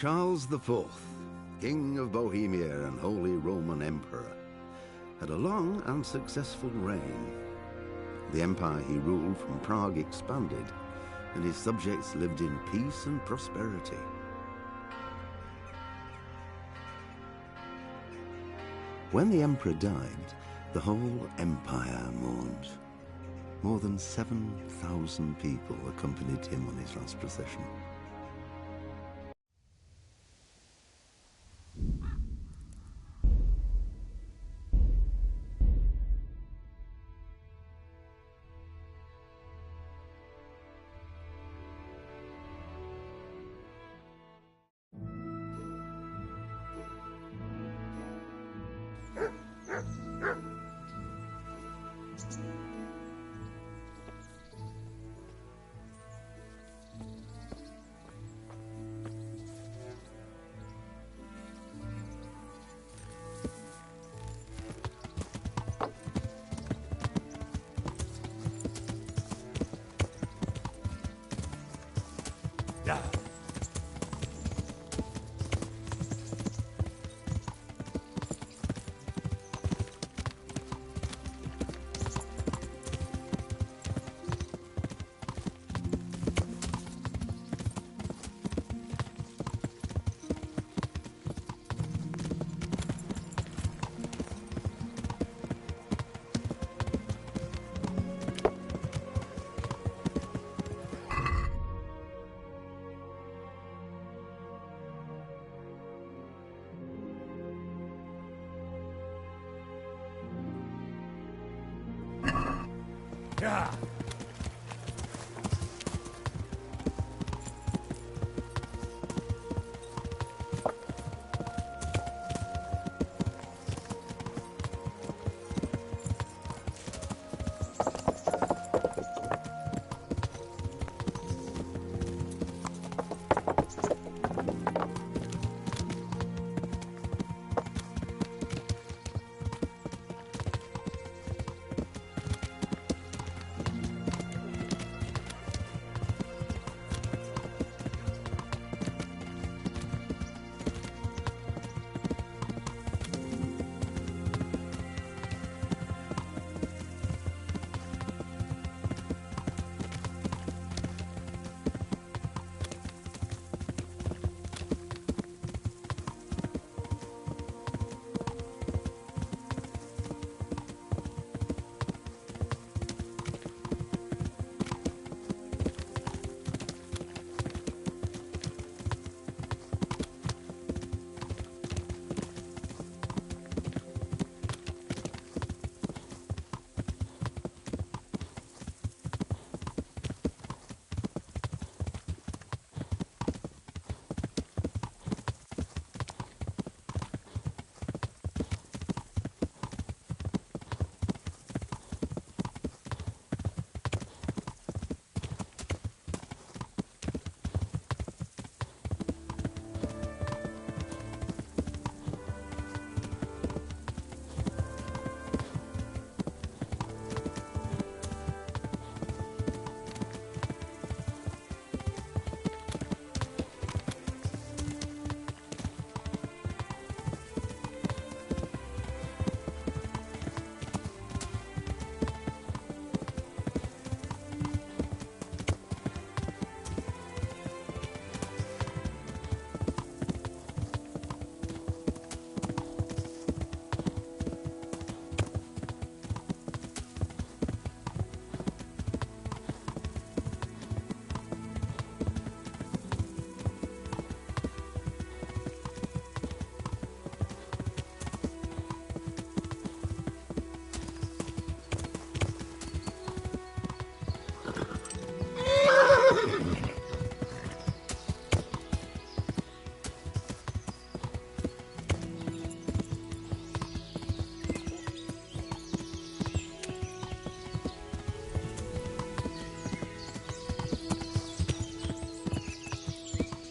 Charles IV, King of Bohemia and Holy Roman Emperor, had a long and successful reign. The empire he ruled from Prague expanded, and his subjects lived in peace and prosperity. When the emperor died, the whole empire mourned. More than 7,000 people accompanied him on his last procession. Yeah.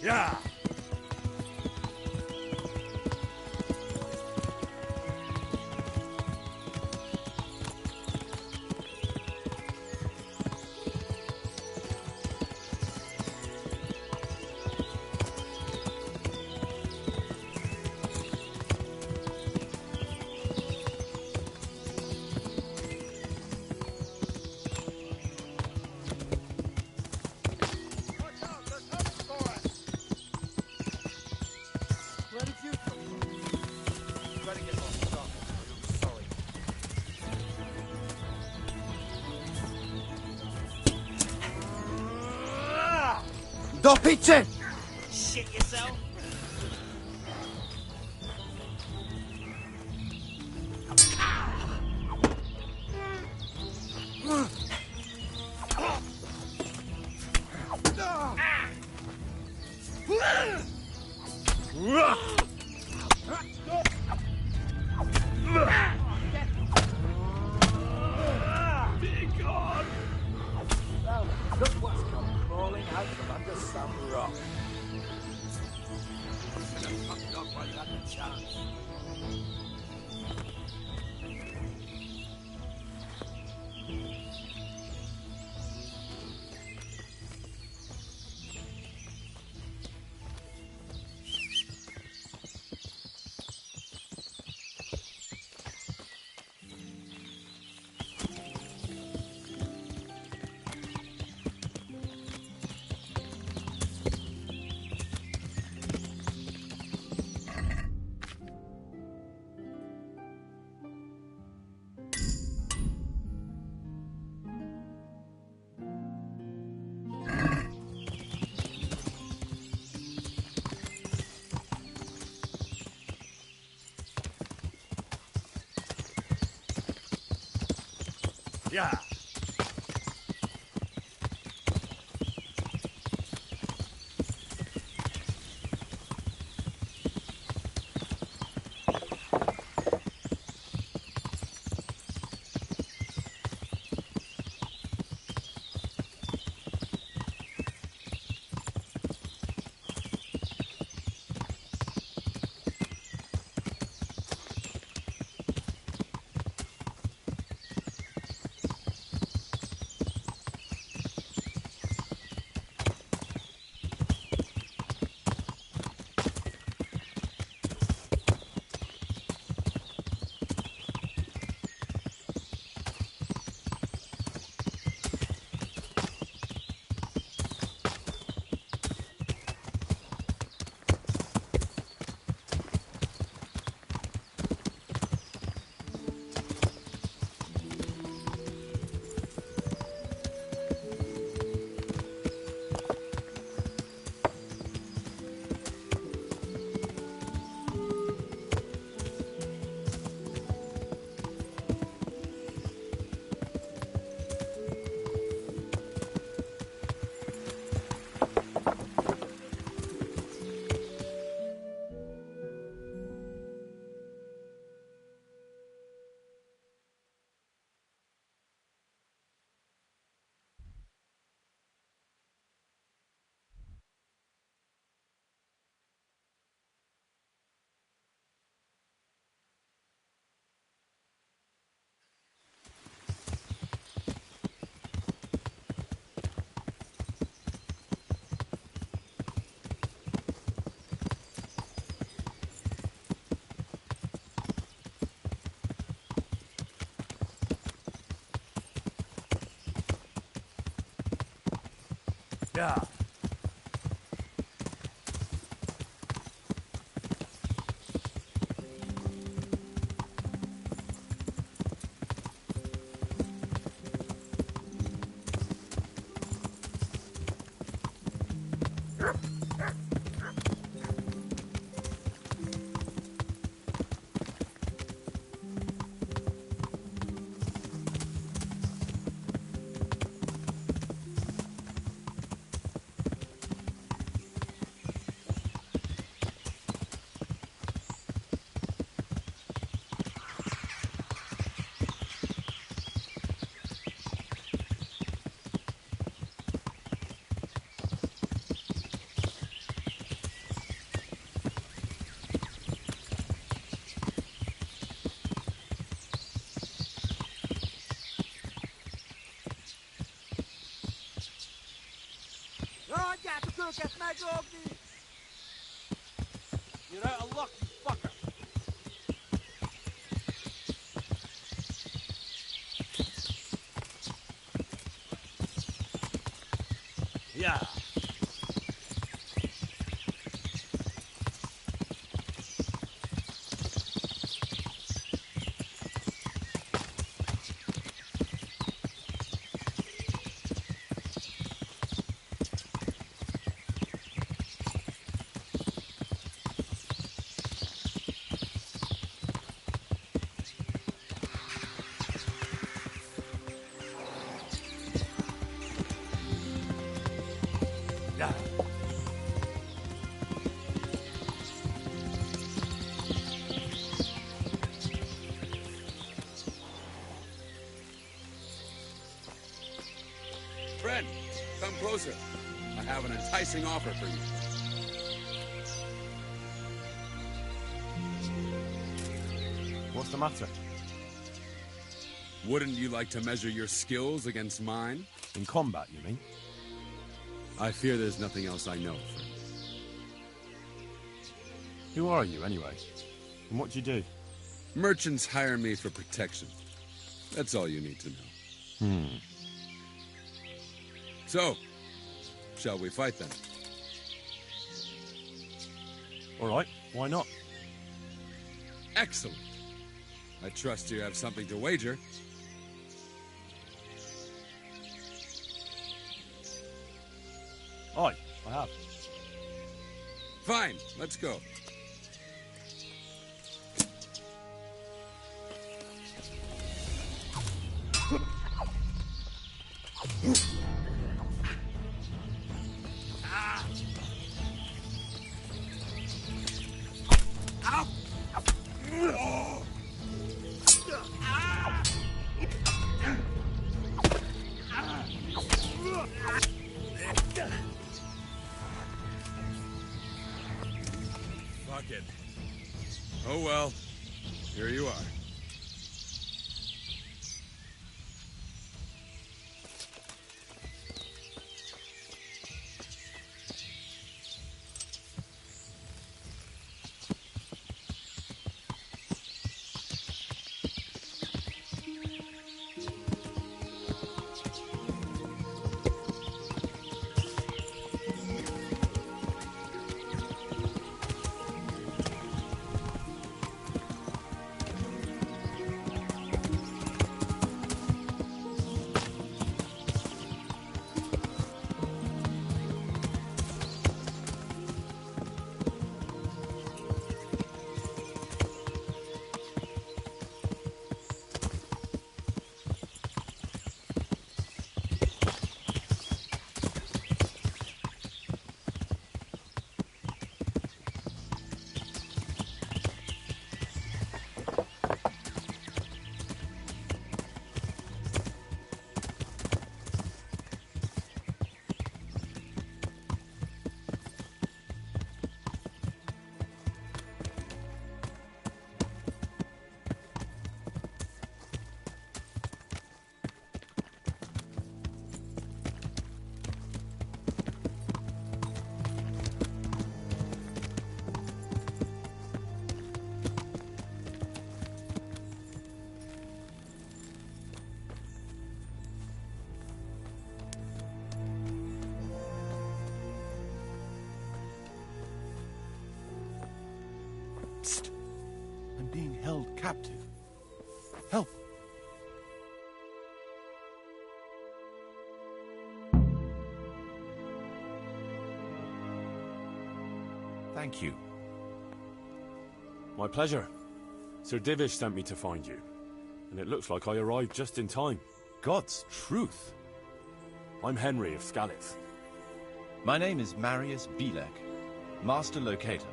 Yeah. Do piczy! Shit yourself? Be gone! Well, look what's come crawling out from under some rock. Could have fucked off while you had the chance. Yeah. Yeah. Adjátok őket meglopni! You're out of luck, you fucker. Yeah. Friend, come closer. I have an enticing offer for you. What's the matter? Wouldn't you like to measure your skills against mine? In combat, you mean? I fear there's nothing else I know, friend. Who are you, anyway? And what do you do? Merchants hire me for protection. That's all you need to know. So, shall we fight then? All right, why not? Excellent. I trust you have something to wager. Aye, I have. Fine, let's go. Fuck it. Oh well, here you are. Psst. I'm being held captive. Help! Thank you. My pleasure. Sir Divish sent me to find you. And it looks like I arrived just in time. God's truth. I'm Henry of Skalitz. My name is Marius Bilek, Master Locator.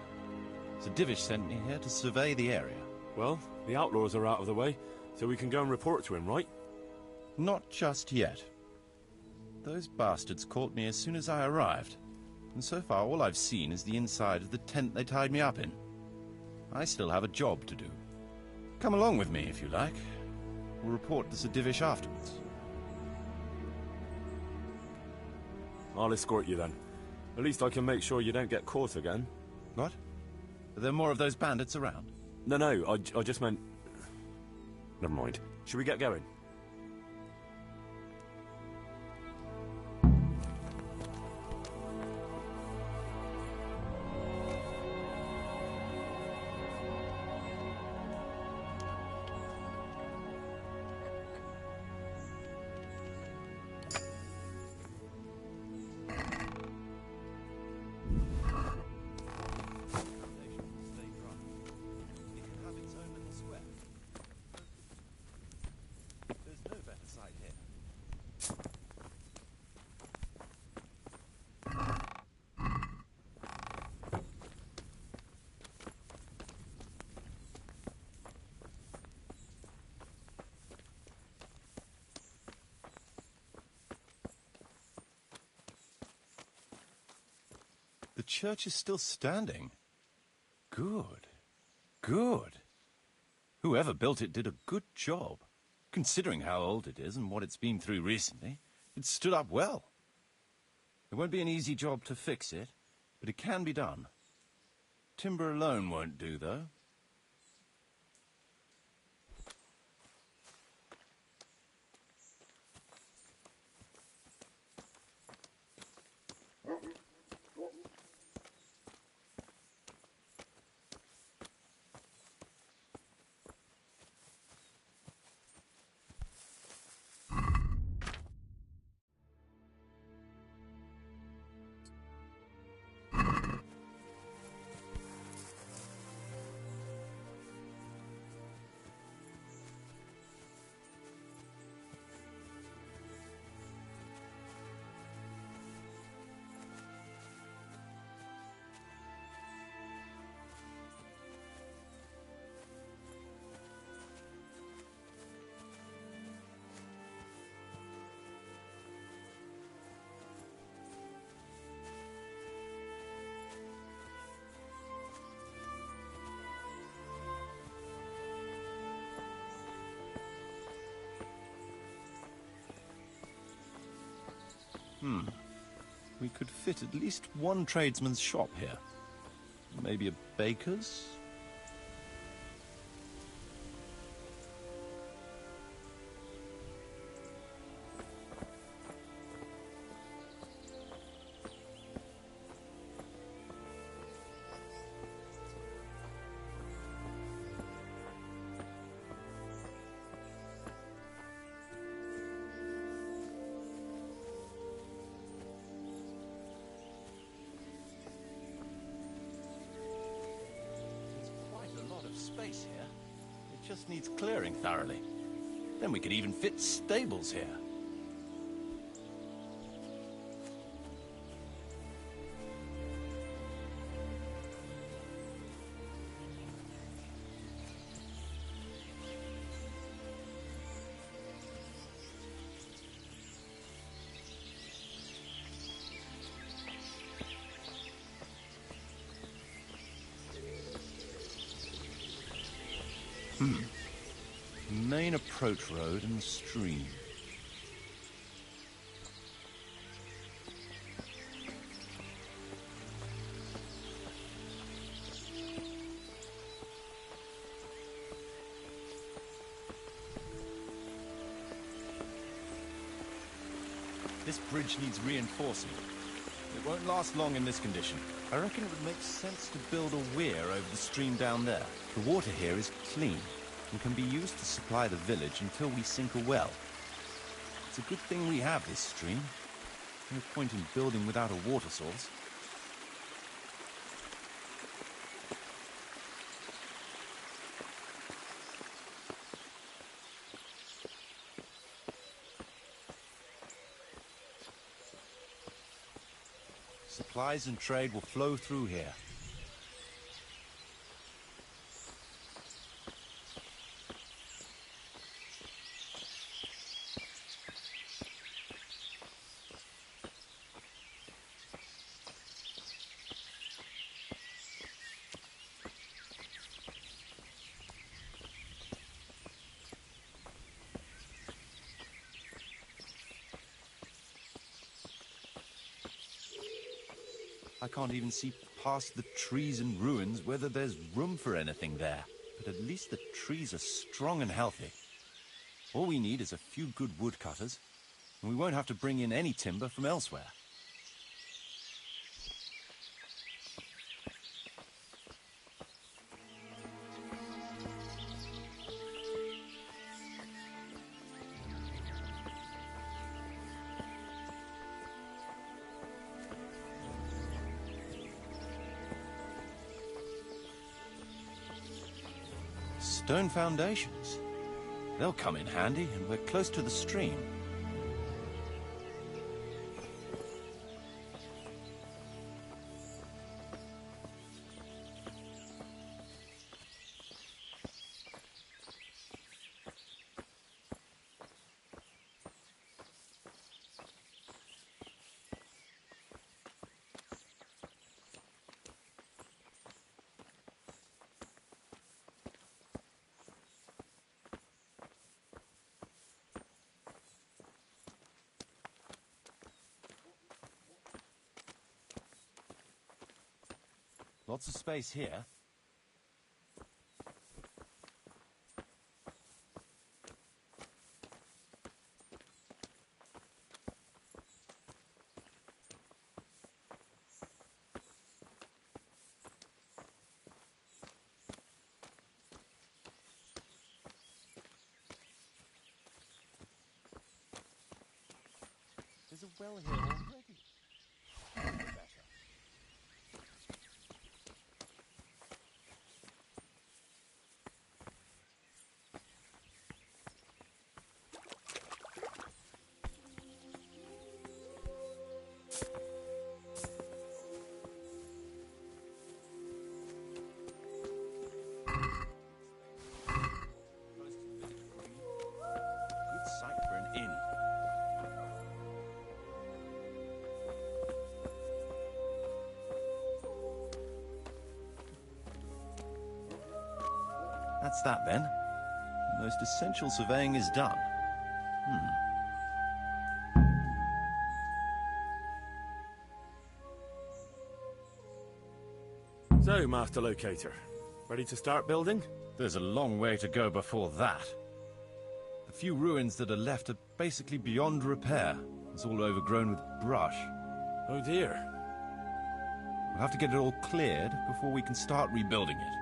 Sir Divish sent me here to survey the area. Well, the outlaws are out of the way, so we can go and report to him, right? Not just yet. Those bastards caught me as soon as I arrived. And so far all I've seen is the inside of the tent they tied me up in. I still have a job to do. Come along with me if you like. We'll report to Sir Divish afterwards. I'll escort you then. At least I can make sure you don't get caught again. What? Are there more of those bandits around? No, I just meant... Never mind. Should we get going? church is still standing. Good. Good. Whoever built it did a good job. Considering how old it is and what it's been through recently, it stood up well. It won't be an easy job to fix it, but it can be done. Timber alone won't do, though. We could fit at least one tradesman's shop here. Maybe a baker's? Space here. It just needs clearing thoroughly. Then we could even fit stables here. Main approach road and the stream. This bridge needs reinforcing. It won't last long in this condition. I reckon it would make sense to build a weir over the stream down there. The water here is clean and can be used to supply the village until we sink a well. It's a good thing we have this stream. No point in building without a water source. Supplies and trade will flow through here. I can't even see past the trees and ruins whether there's room for anything there. But at least the trees are strong and healthy. All we need is a few good woodcutters, and we won't have to bring in any timber from elsewhere. Stone foundations. They'll come in handy, and we're close to the stream. Lots of space here. There's a well here already. Better. Good site for an inn. That's that then. The most essential surveying is done. So, Master Locator, ready to start building? There's a long way to go before that. The few ruins that are left are basically beyond repair. It's all overgrown with brush. Oh dear. We'll have to get it all cleared before we can start rebuilding it.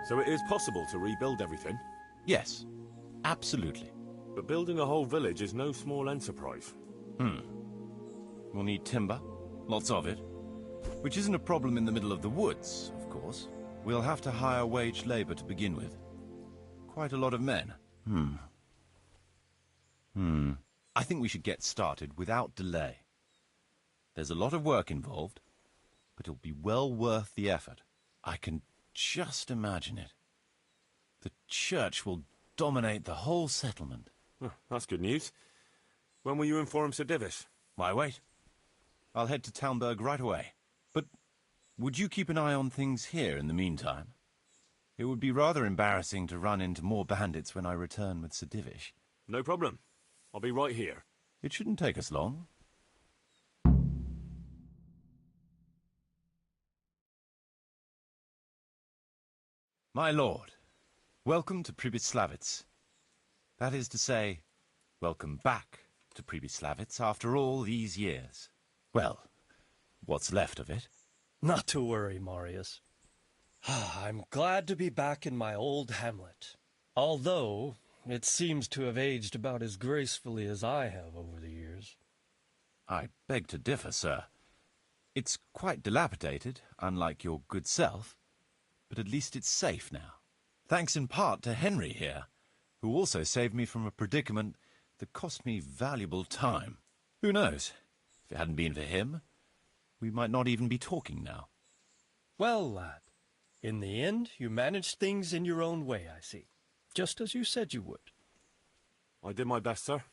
So it is possible to rebuild everything? Yes, absolutely. But building a whole village is no small enterprise. We'll need timber, lots of it, which isn't a problem in the middle of the woods, of course. We'll have to hire wage labor to begin with. Quite a lot of men. I think we should get started without delay. There's a lot of work involved, but it'll be well worth the effort. I can just imagine it. The church will dominate the whole settlement. Oh, that's good news. When will you inform Sir Divish? Why wait? I'll head to Talmberg right away. But would you keep an eye on things here in the meantime? It would be rather embarrassing to run into more bandits when I return with Sir Divish. No problem. I'll be right here. It shouldn't take us long. My lord, welcome to Pribyslavitz. That is to say, welcome back to Pribyslavitz after all these years. Well, what's left of it. Not to worry, Marius. I'm glad to be back in my old hamlet. Although, it seems to have aged about as gracefully as I have over the years. I beg to differ, sir. It's quite dilapidated, unlike your good self, but at least it's safe now. Thanks in part to Henry here, who also saved me from a predicament that cost me valuable time. Who knows? If it hadn't been for him, we might not even be talking now. Well, lad, in the end, you managed things in your own way, I see. Just as you said you would. I did my best, sir.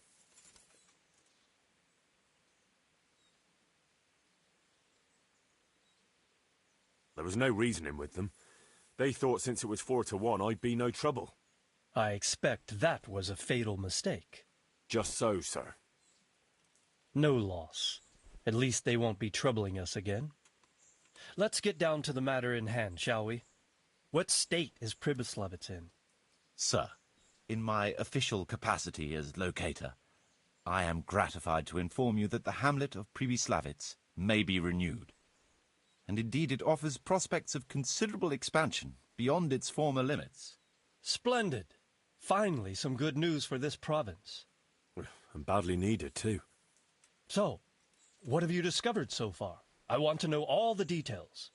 There was no reasoning with them. They thought since it was 4-1, I'd be no trouble. I expect that was a fatal mistake. Just so, sir. No loss. At least they won't be troubling us again. Let's get down to the matter in hand, shall we? What state is Pribyslavitz in? Sir, in my official capacity as locator, I am gratified to inform you that the hamlet of Pribyslavitz may be renewed. And indeed it offers prospects of considerable expansion beyond its former limits. Splendid. Finally, some good news for this province. And badly needed, too. So, what have you discovered so far? I want to know all the details.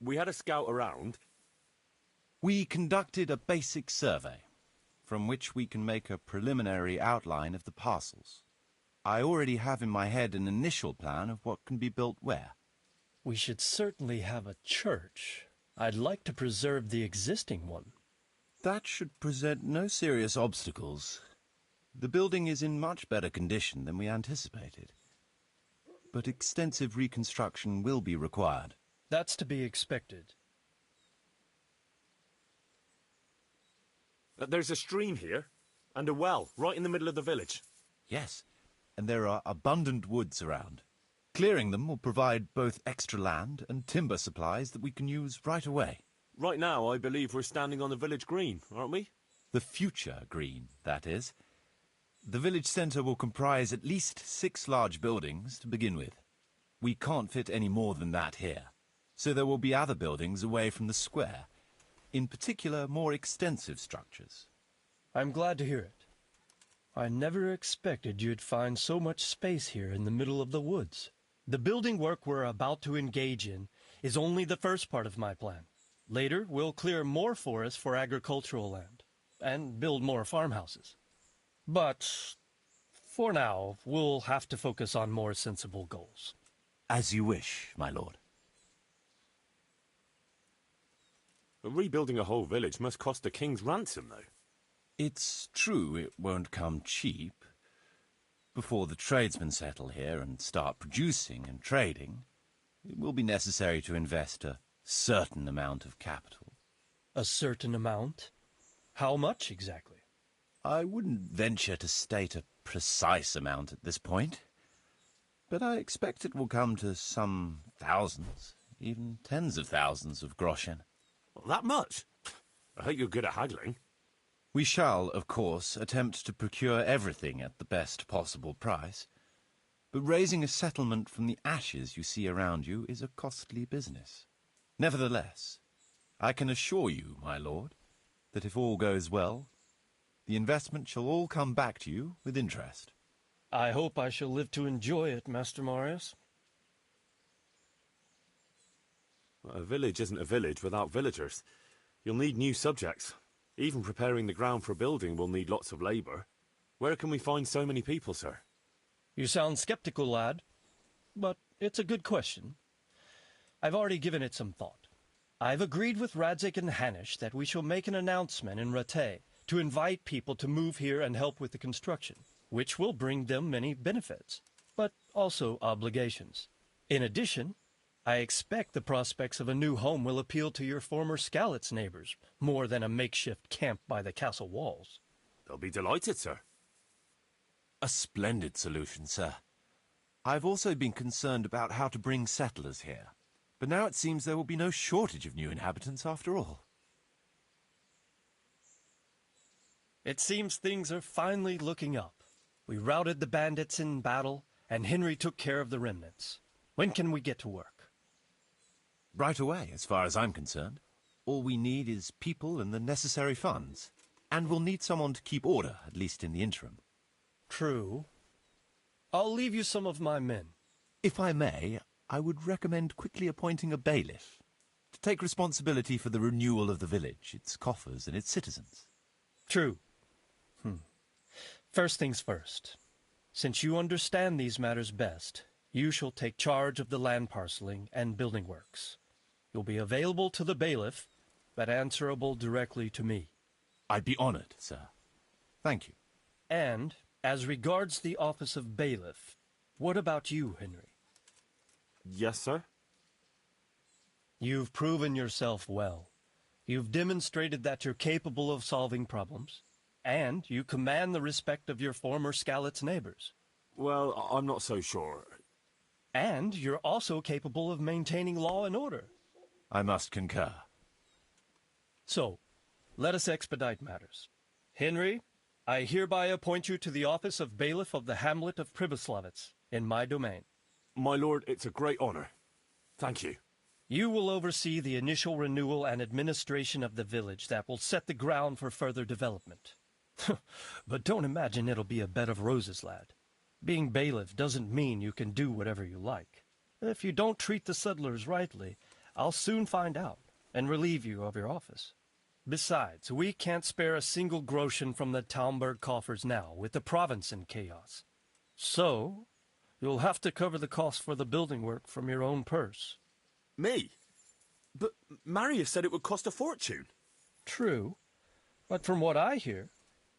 We had a scout around. We conducted a basic survey, from which we can make a preliminary outline of the parcels. I already have in my head an initial plan of what can be built where. We should certainly have a church. I'd like to preserve the existing one. That should present no serious obstacles. The building is in much better condition than we anticipated. But extensive reconstruction will be required. That's to be expected. There's a stream here. And a well, right in the middle of the village. Yes, and there are abundant woods around. Clearing them will provide both extra land and timber supplies that we can use right away. Right now, I believe we're standing on the village green, aren't we? The future green, that is. The village centre will comprise at least 6 large buildings to begin with. We can't fit any more than that here, so there will be other buildings away from the square, in particular more extensive structures. I'm glad to hear it. I never expected you'd find so much space here in the middle of the woods. The building work we're about to engage in is only the first part of my plan. Later, we'll clear more forest for agricultural land and build more farmhouses. But for now, we'll have to focus on more sensible goals. As you wish, my lord. Rebuilding a whole village must cost a king's ransom, though. It's true it won't come cheap. Before the tradesmen settle here and start producing and trading, it will be necessary to invest a certain amount of capital. A certain amount? How much exactly? I wouldn't venture to state a precise amount at this point, but I expect it will come to some thousands, even tens of thousands of groschen. Well, that much? I hope you're good at haggling. We shall, of course, attempt to procure everything at the best possible price, but raising a settlement from the ashes you see around you is a costly business. Nevertheless, I can assure you, my lord, that if all goes well, the investment shall all come back to you with interest. I hope I shall live to enjoy it, Master Marius. A village isn't a village without villagers. You'll need new subjects. Even preparing the ground for building will need lots of labour. Where can we find so many people, sir? You sound skeptical, lad, but it's a good question. I've already given it some thought. I've agreed with Radzig and Hanush that we shall make an announcement in Rattay to invite people to move here and help with the construction, which will bring them many benefits, but also obligations. In addition, I expect the prospects of a new home will appeal to your former Skalitz neighbors, more than a makeshift camp by the castle walls. They'll be delighted, sir. A splendid solution, sir. I've also been concerned about how to bring settlers here, but now it seems there will be no shortage of new inhabitants after all. It seems things are finally looking up. We routed the bandits in battle, and Henry took care of the remnants. When can we get to work? Right away, as far as I'm concerned. All we need is people and the necessary funds. And we'll need someone to keep order, at least in the interim. True. I'll leave you some of my men. If I may, I would recommend quickly appointing a bailiff to take responsibility for the renewal of the village, its coffers and its citizens. True. First things first. Since you understand these matters best, you shall take charge of the land parceling and building works. You'll be available to the bailiff, but answerable directly to me. I'd be honored, sir. Thank you. And, as regards the office of bailiff, what about you, Henry? Yes, sir? You've proven yourself well. You've demonstrated that you're capable of solving problems, and you command the respect of your former Skalitz neighbors. Well, I'm not so sure. And you're also capable of maintaining law and order. I must concur. So, let us expedite matters. Henry, I hereby appoint you to the office of bailiff of the hamlet of Pribyslavitz, in my domain. My lord, it's a great honor. Thank you. You will oversee the initial renewal and administration of the village that will set the ground for further development. But don't imagine it'll be a bed of roses, lad. Being bailiff doesn't mean you can do whatever you like. If you don't treat the settlers rightly, I'll soon find out and relieve you of your office. Besides, we can't spare a single groschen from the Talmberg coffers now, with the province in chaos. So, you'll have to cover the cost for the building work from your own purse. Me? But Marius said it would cost a fortune. True, but from what I hear,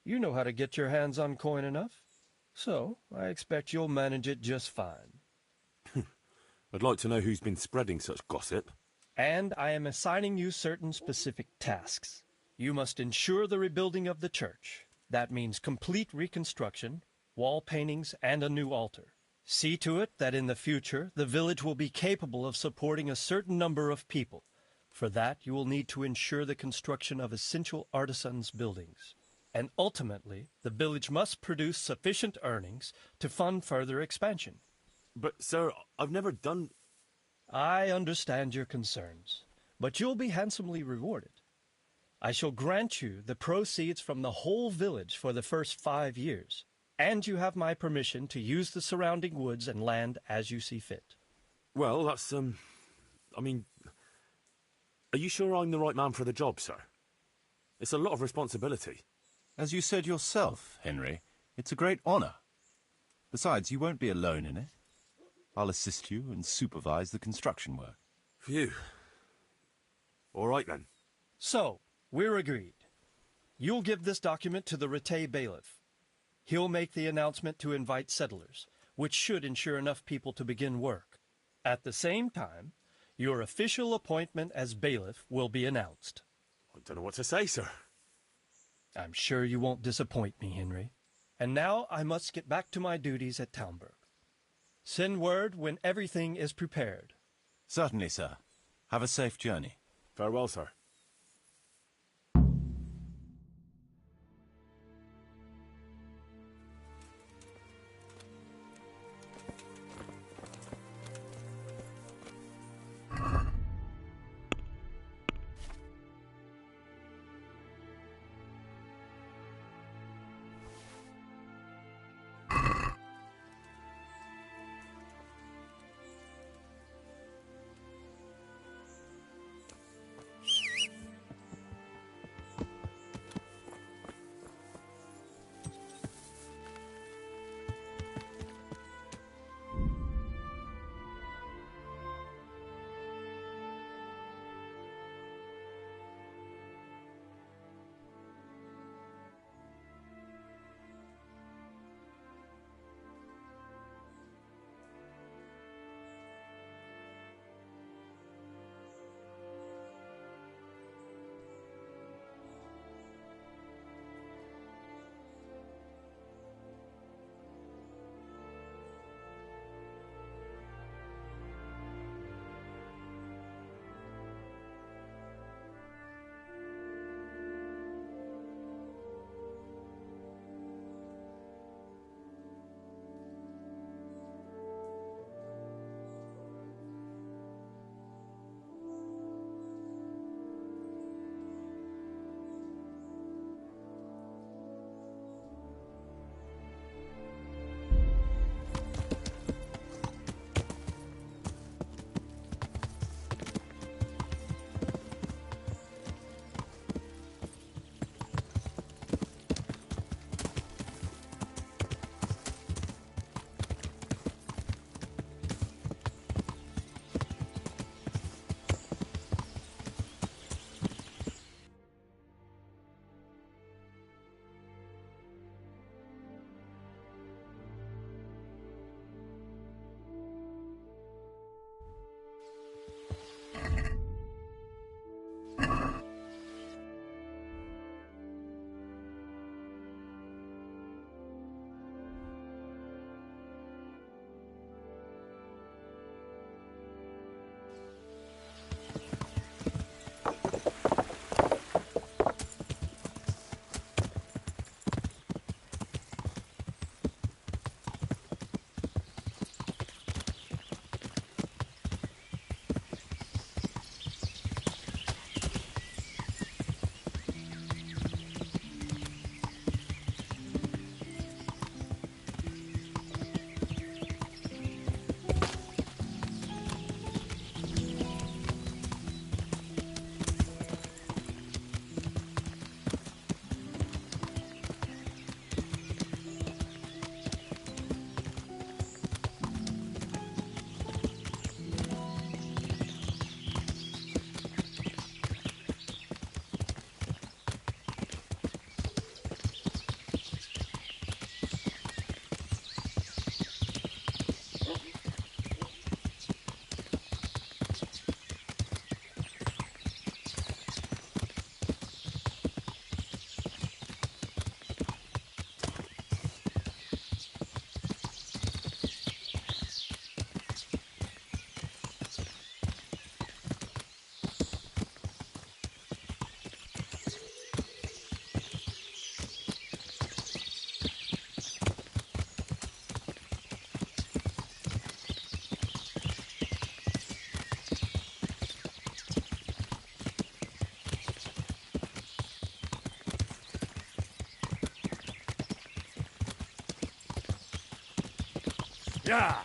you know how to get your hands on coin enough. So, I expect you'll manage it just fine. I'd like to know who's been spreading such gossip. And I am assigning you certain specific tasks. You must ensure the rebuilding of the church, That means complete reconstruction, wall paintings, and a new altar. See to it that in the future, the village will be capable of supporting a certain number of people. For that, you will need to ensure the construction of essential artisans' buildings. And ultimately, the village must produce sufficient earnings to fund further expansion. But, sir, I've never done... I understand your concerns, but you'll be handsomely rewarded. I shall grant you the proceeds from the whole village for the first 5 years, and you have my permission to use the surrounding woods and land as you see fit. Well, that's, I mean... Are you sure I'm the right man for the job, sir? It's a lot of responsibility. As you said yourself, Henry, it's a great honor. Besides, you won't be alone in it. I'll assist you and supervise the construction work. Phew. All right, then. So, we're agreed. You'll give this document to the Rattay bailiff. He'll make the announcement to invite settlers, which should ensure enough people to begin work. At the same time, your official appointment as bailiff will be announced. I don't know what to say, sir. I'm sure you won't disappoint me, Henry. And now I must get back to my duties at Talmberg. Send word when everything is prepared. Certainly, sir. Have a safe journey. Farewell, sir. Yeah.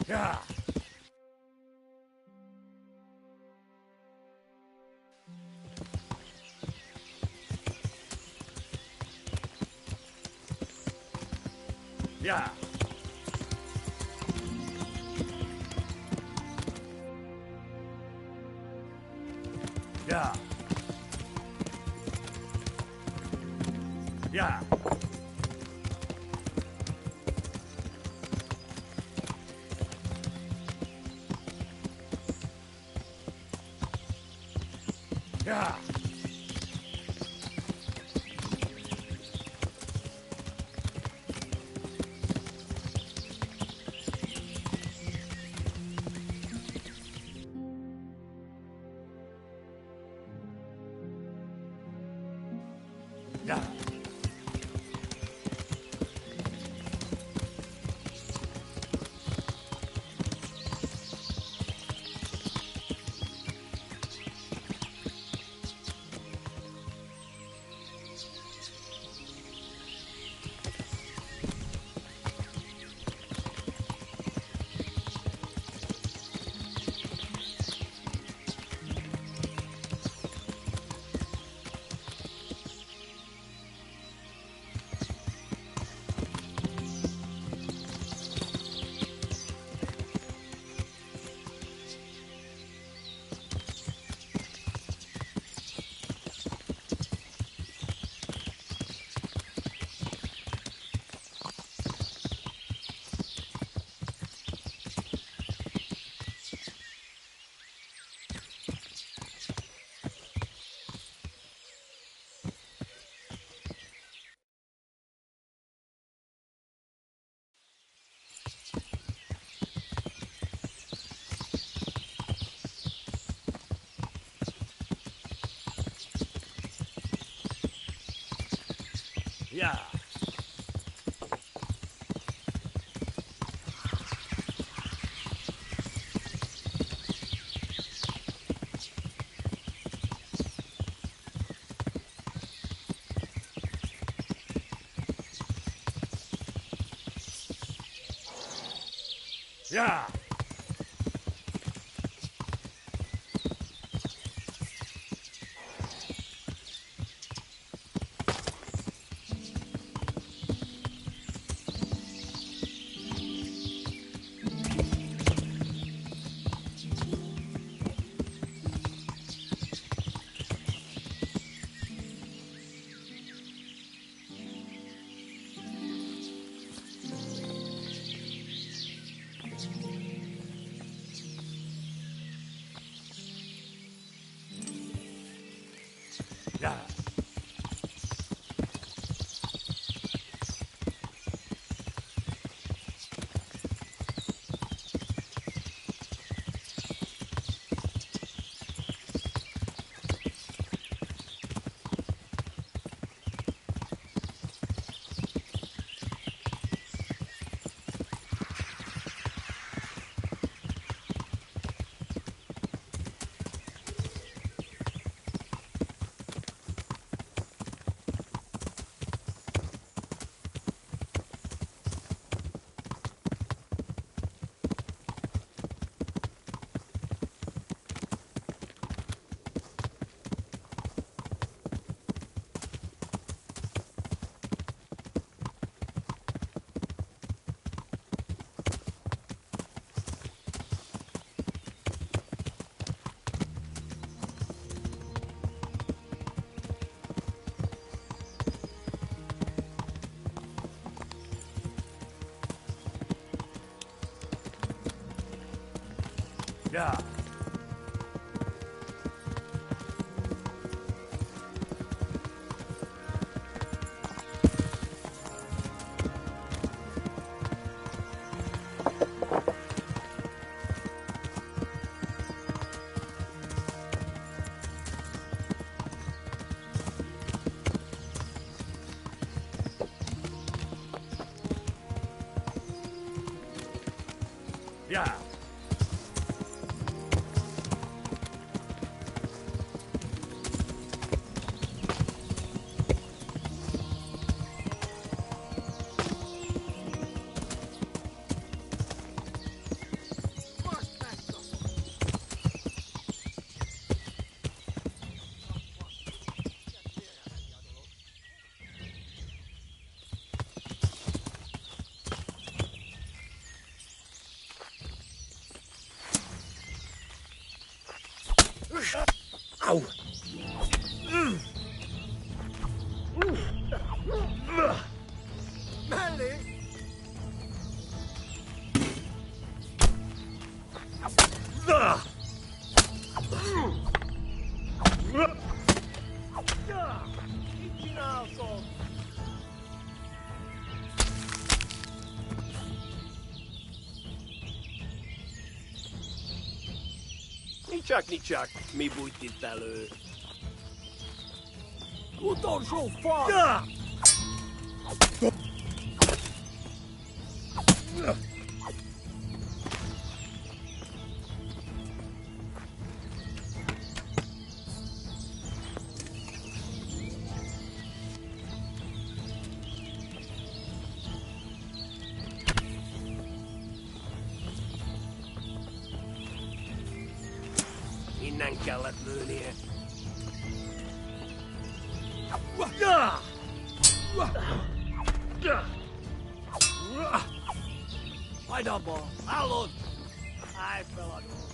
Yeah. Yeah. Yeah. Yeah. Yeah. Yeah. Yeah. Yeah. Yeah. Yeah. Yeah. now. Melly! Nicsak, mi bújt itt elő? Utolsó fal! Innen kellett lőnie. Hagyd abba! Hallod? Állj feladom!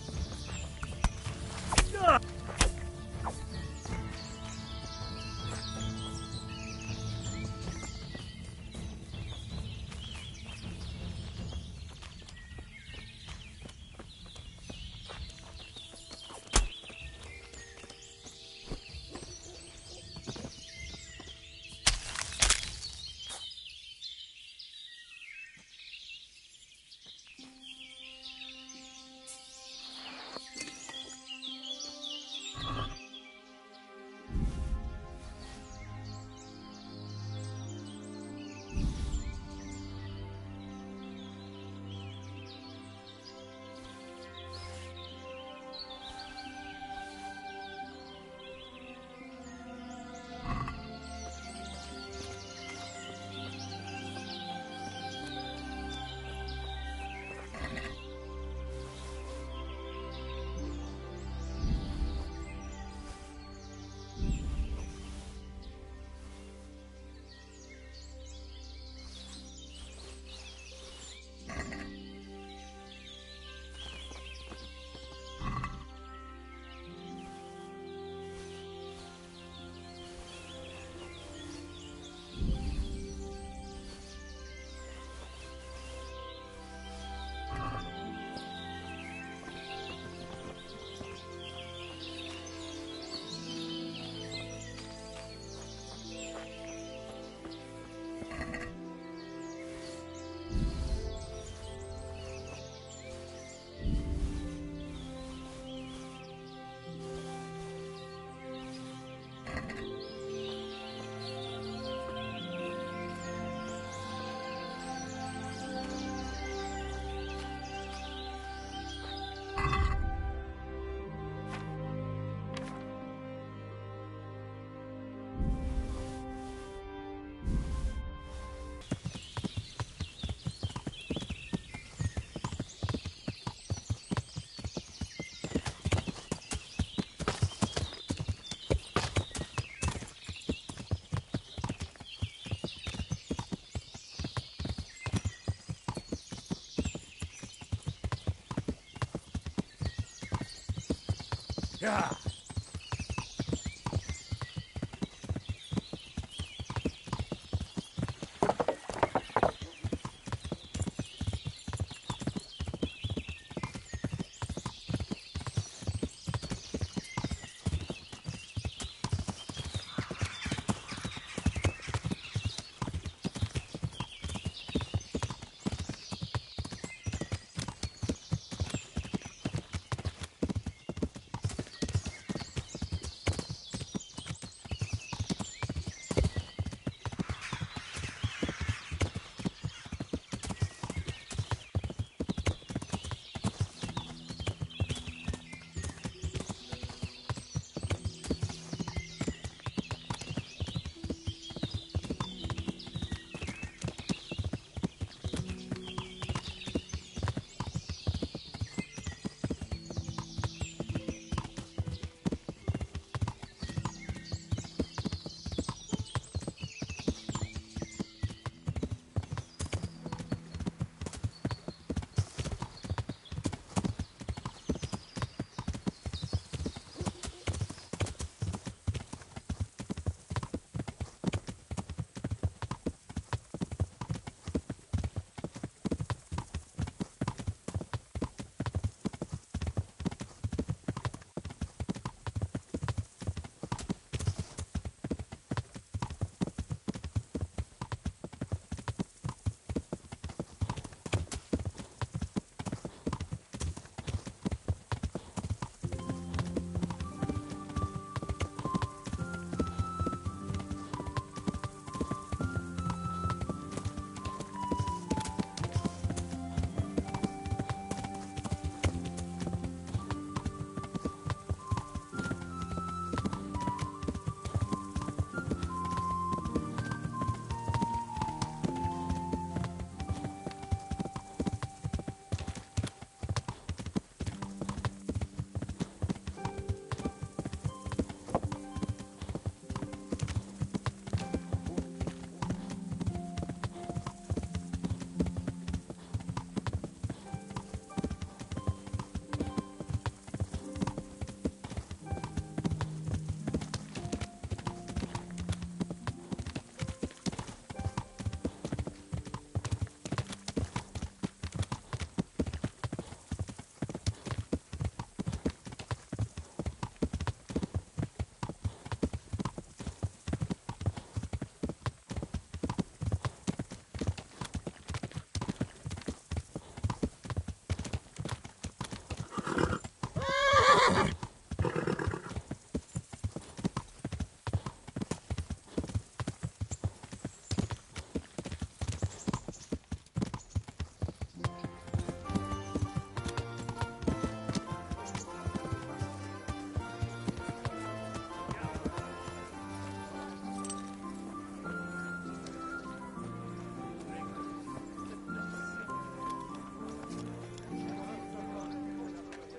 Yeah.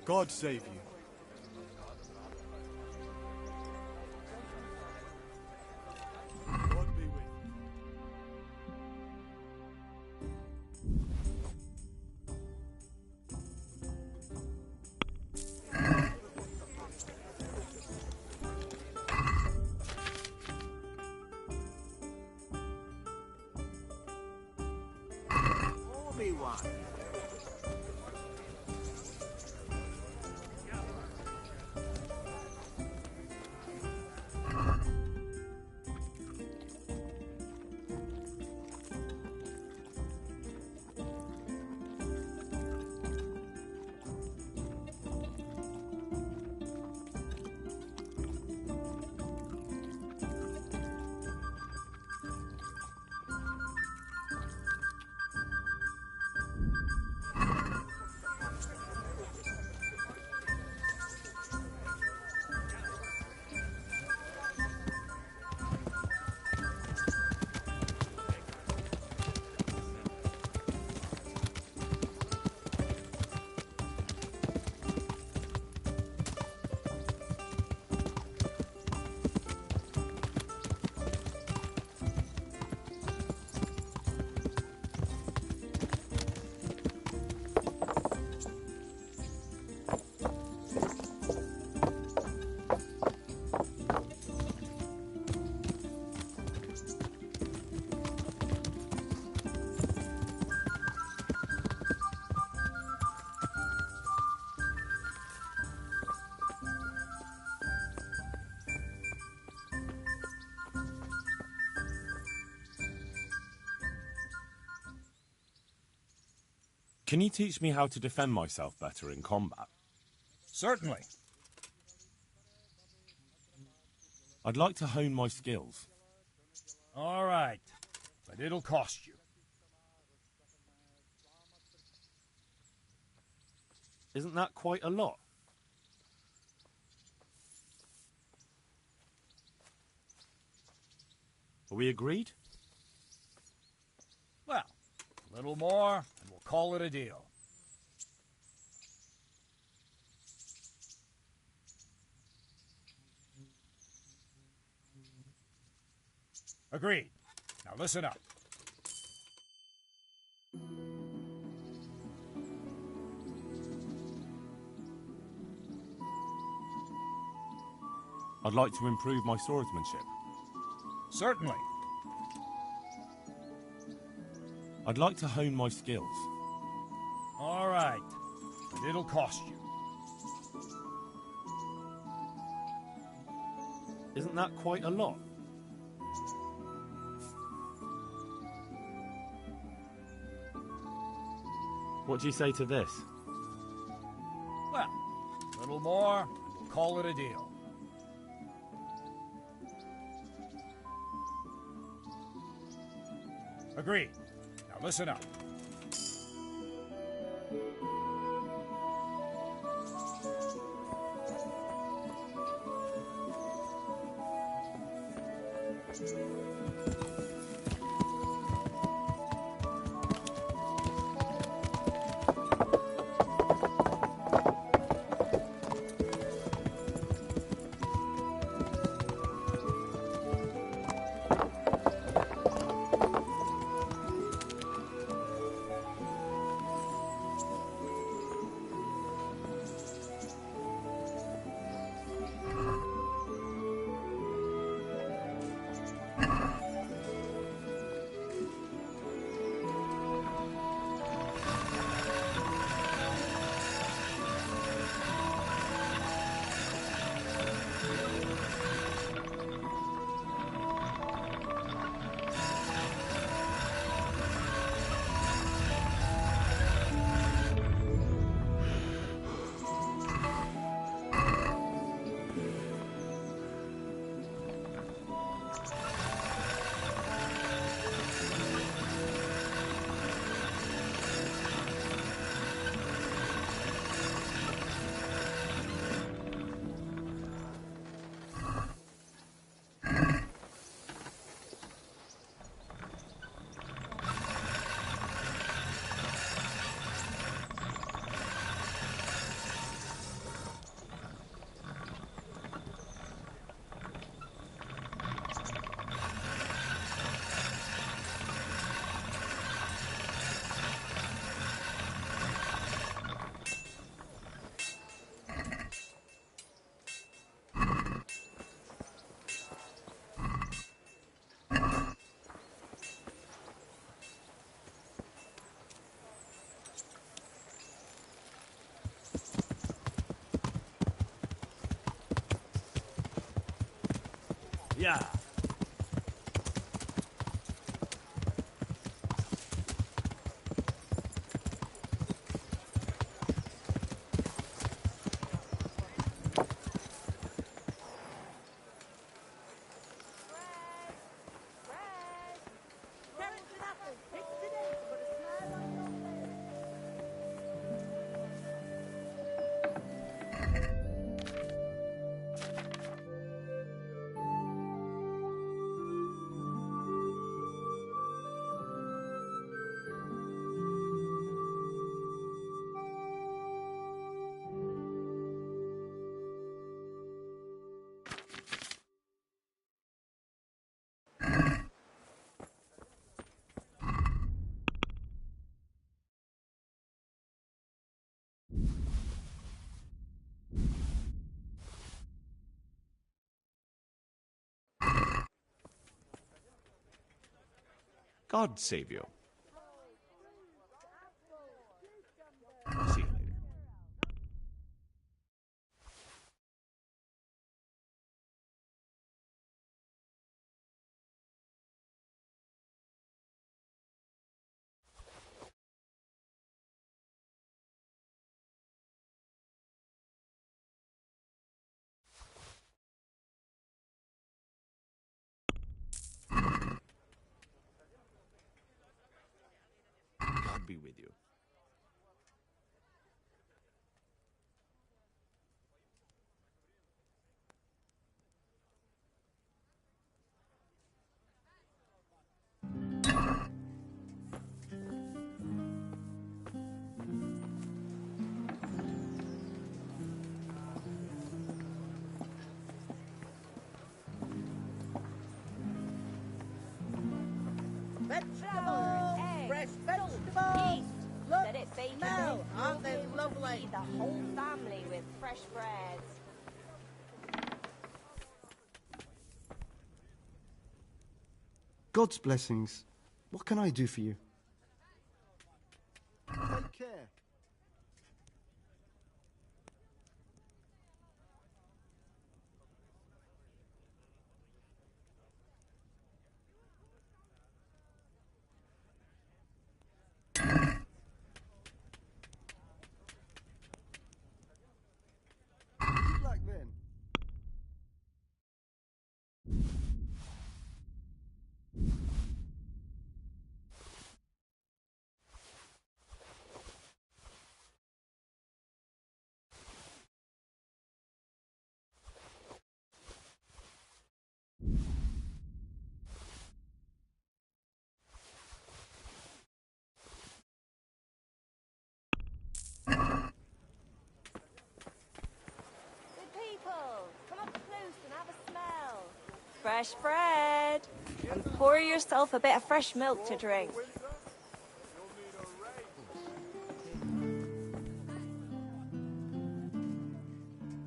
God save you. God be with you. Obi-Wan. Can you teach me how to defend myself better in combat? Certainly. I'd like to hone my skills. All right, but it'll cost you. Isn't that quite a lot? Are we agreed? Well, a little more, and we'll call it a deal. Agreed. Now listen up. I'd like to improve my swordsmanship. Certainly. I'd like to hone my skills. All right, but it'll cost you. Isn't that quite a lot? What do you say to this? Well, a little more, and we'll call it a deal. Agreed. Now listen up. Yeah. God save you. See you later. God be with you. Vegetables! Fresh vegetables! Look, Let it bake smell! and Aren't they you'll be able to lovely? feed the whole family with fresh bread. God's blessings. What can I do for you? Take care. Good luck then. Good people, come up close and have a smell. Fresh bread. And pour yourself a bit of fresh milk to drink.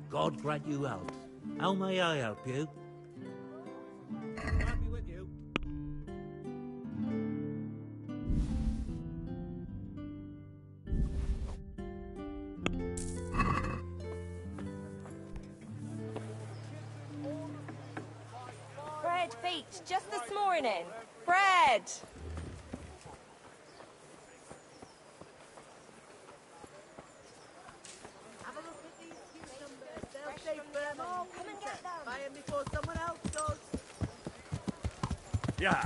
God grant you health. How may I help you? God be with you. Bread baked just this morning. Bread. Have a look at these cucumbers. They'll stay for them all Come and winter. get them. Buy them before someone else does. Yeah.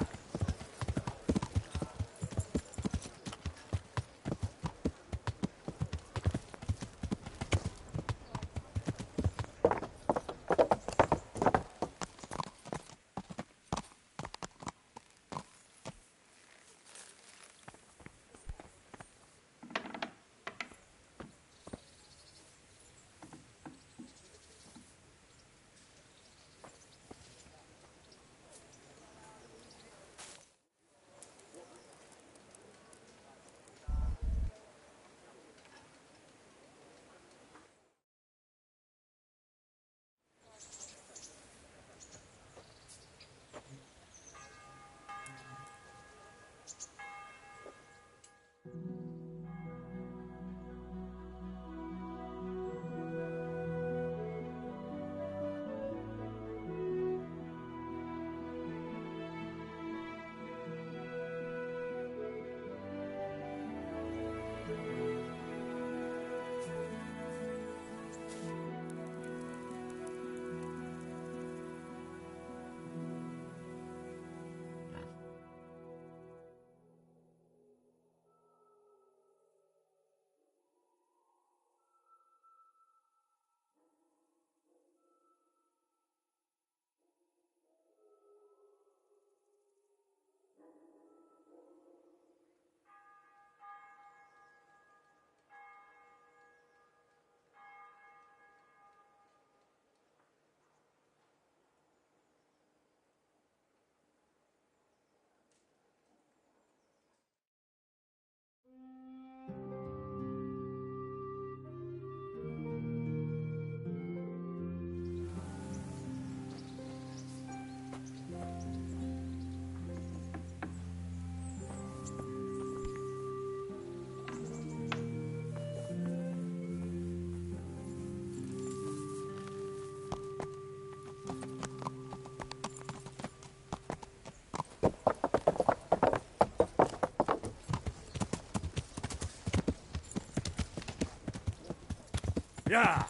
Yeah.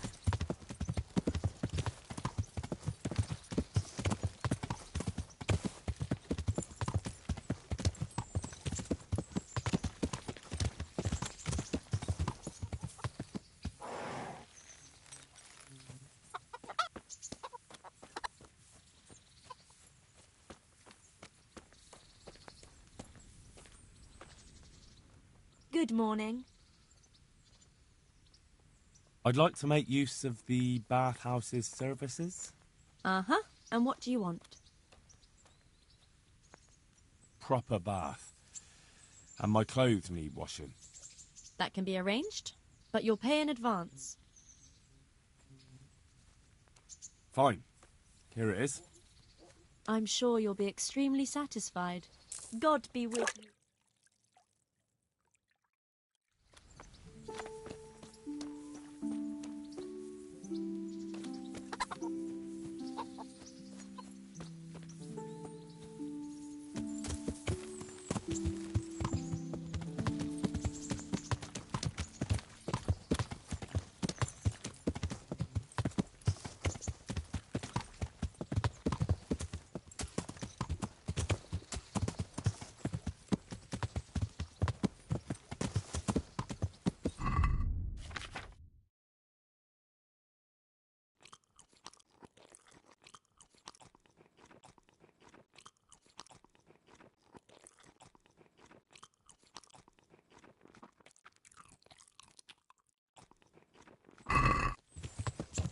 Good morning. I'd like to make use of the bathhouse's services. Uh-huh. And what do you want? Proper bath. And my clothes need washing. That can be arranged, but you'll pay in advance. Fine. Here it is. I'm sure you'll be extremely satisfied. God be with you.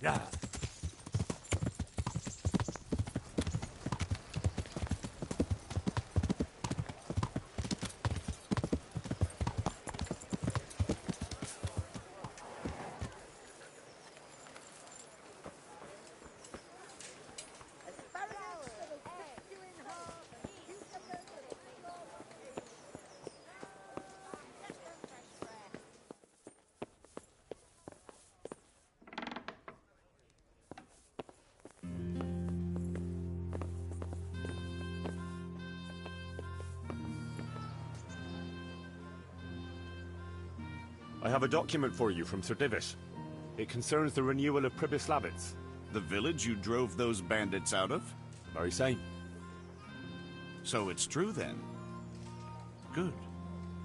Yeah. I have a document for you from Sir Divish. It concerns the renewal of Pribyslavitz. The village you drove those bandits out of? The very same. So it's true then? Good.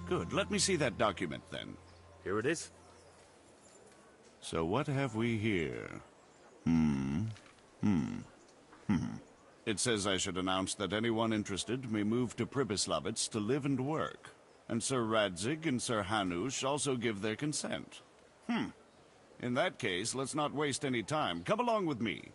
Good. Let me see that document then. Here it is. So what have we here? It says I should announce that anyone interested may move to Pribyslavitz to live and work. And Sir Radzig and Sir Hanush also give their consent. In that case, let's not waste any time. Come along with me.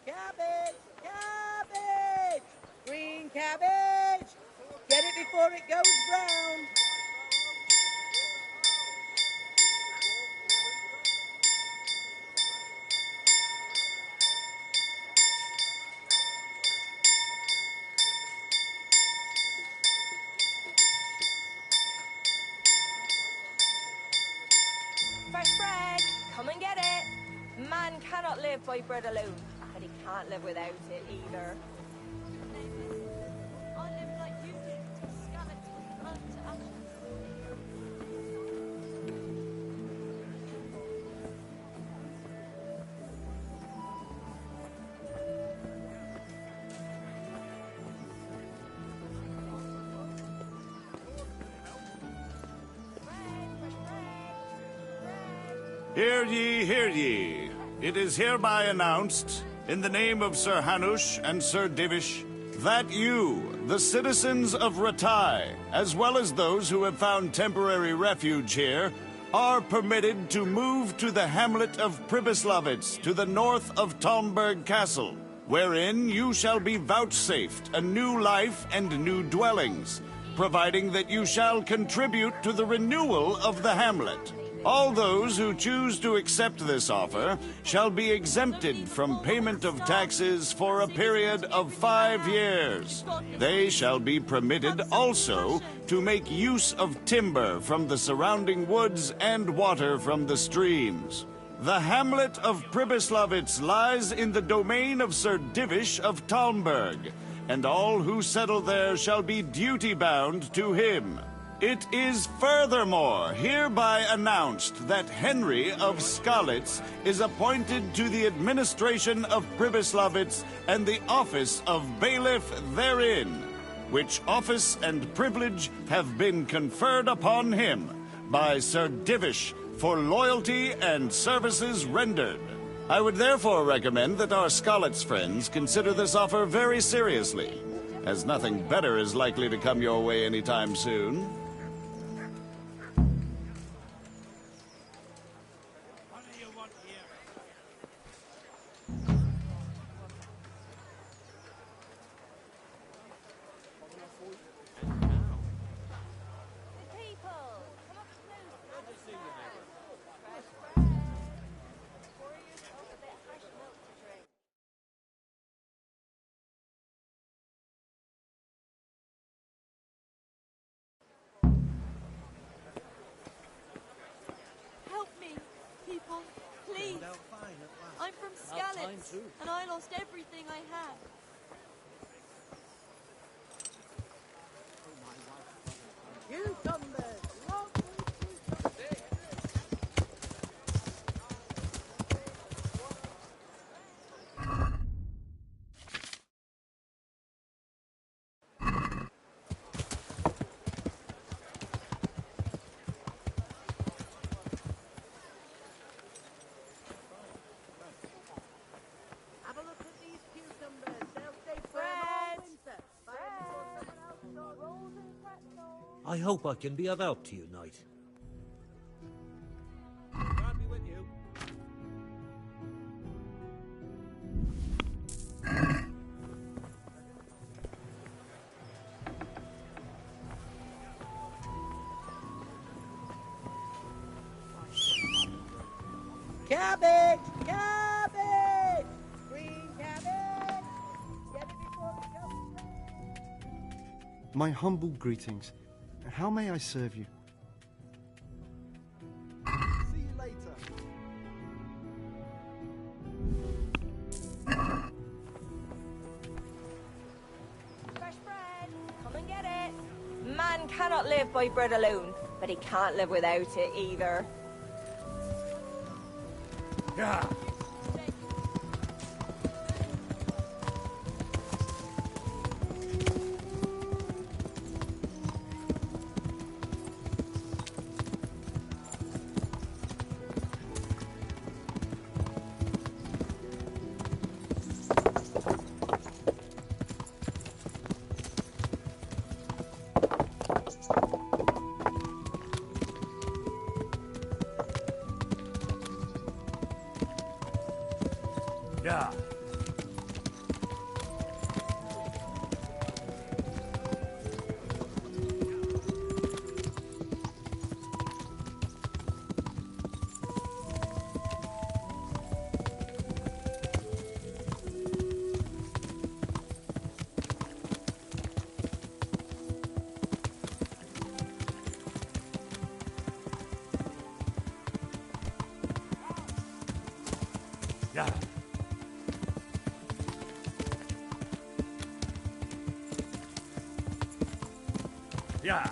Cabbage! Cabbage! Green cabbage! Get it before it goes brown. Fresh bread! Come and get it! Man cannot live by bread alone, but he can't live without it either. I live like you did, skeleton unto ashes. Hear ye, hear ye. It is hereby announced, in the name of Sir Hanush and Sir Divish, that you, the citizens of Rattay, as well as those who have found temporary refuge here, are permitted to move to the hamlet of Pribyslavitz, to the north of Talmberg Castle, wherein you shall be vouchsafed a new life and new dwellings, providing that you shall contribute to the renewal of the hamlet. All those who choose to accept this offer shall be exempted from payment of taxes for a period of 5 years. They shall be permitted also to make use of timber from the surrounding woods and water from the streams. The hamlet of Pribyslavitz lies in the domain of Sir Divish of Talmberg, and all who settle there shall be duty-bound to him. It is furthermore hereby announced that Henry of Skalitz is appointed to the administration of Pribyslavitz and the office of bailiff therein, which office and privilege have been conferred upon him by Sir Divish for loyalty and services rendered. I would therefore recommend that our Skalitz friends consider this offer very seriously, as nothing better is likely to come your way anytime soon. Please. I'm from Skalitz, and I lost everything I had. Cucumbers! I hope I can be of help to you, Knight. God be with you. Cabbage! Cabbage! Green cabbage! Get it before it goes. My humble greetings. How may I serve you? See you later. Fresh bread! Come and get it! Man cannot live by bread alone, but he can't live without it either. Yeah. Yeah. Yeah. Yeah.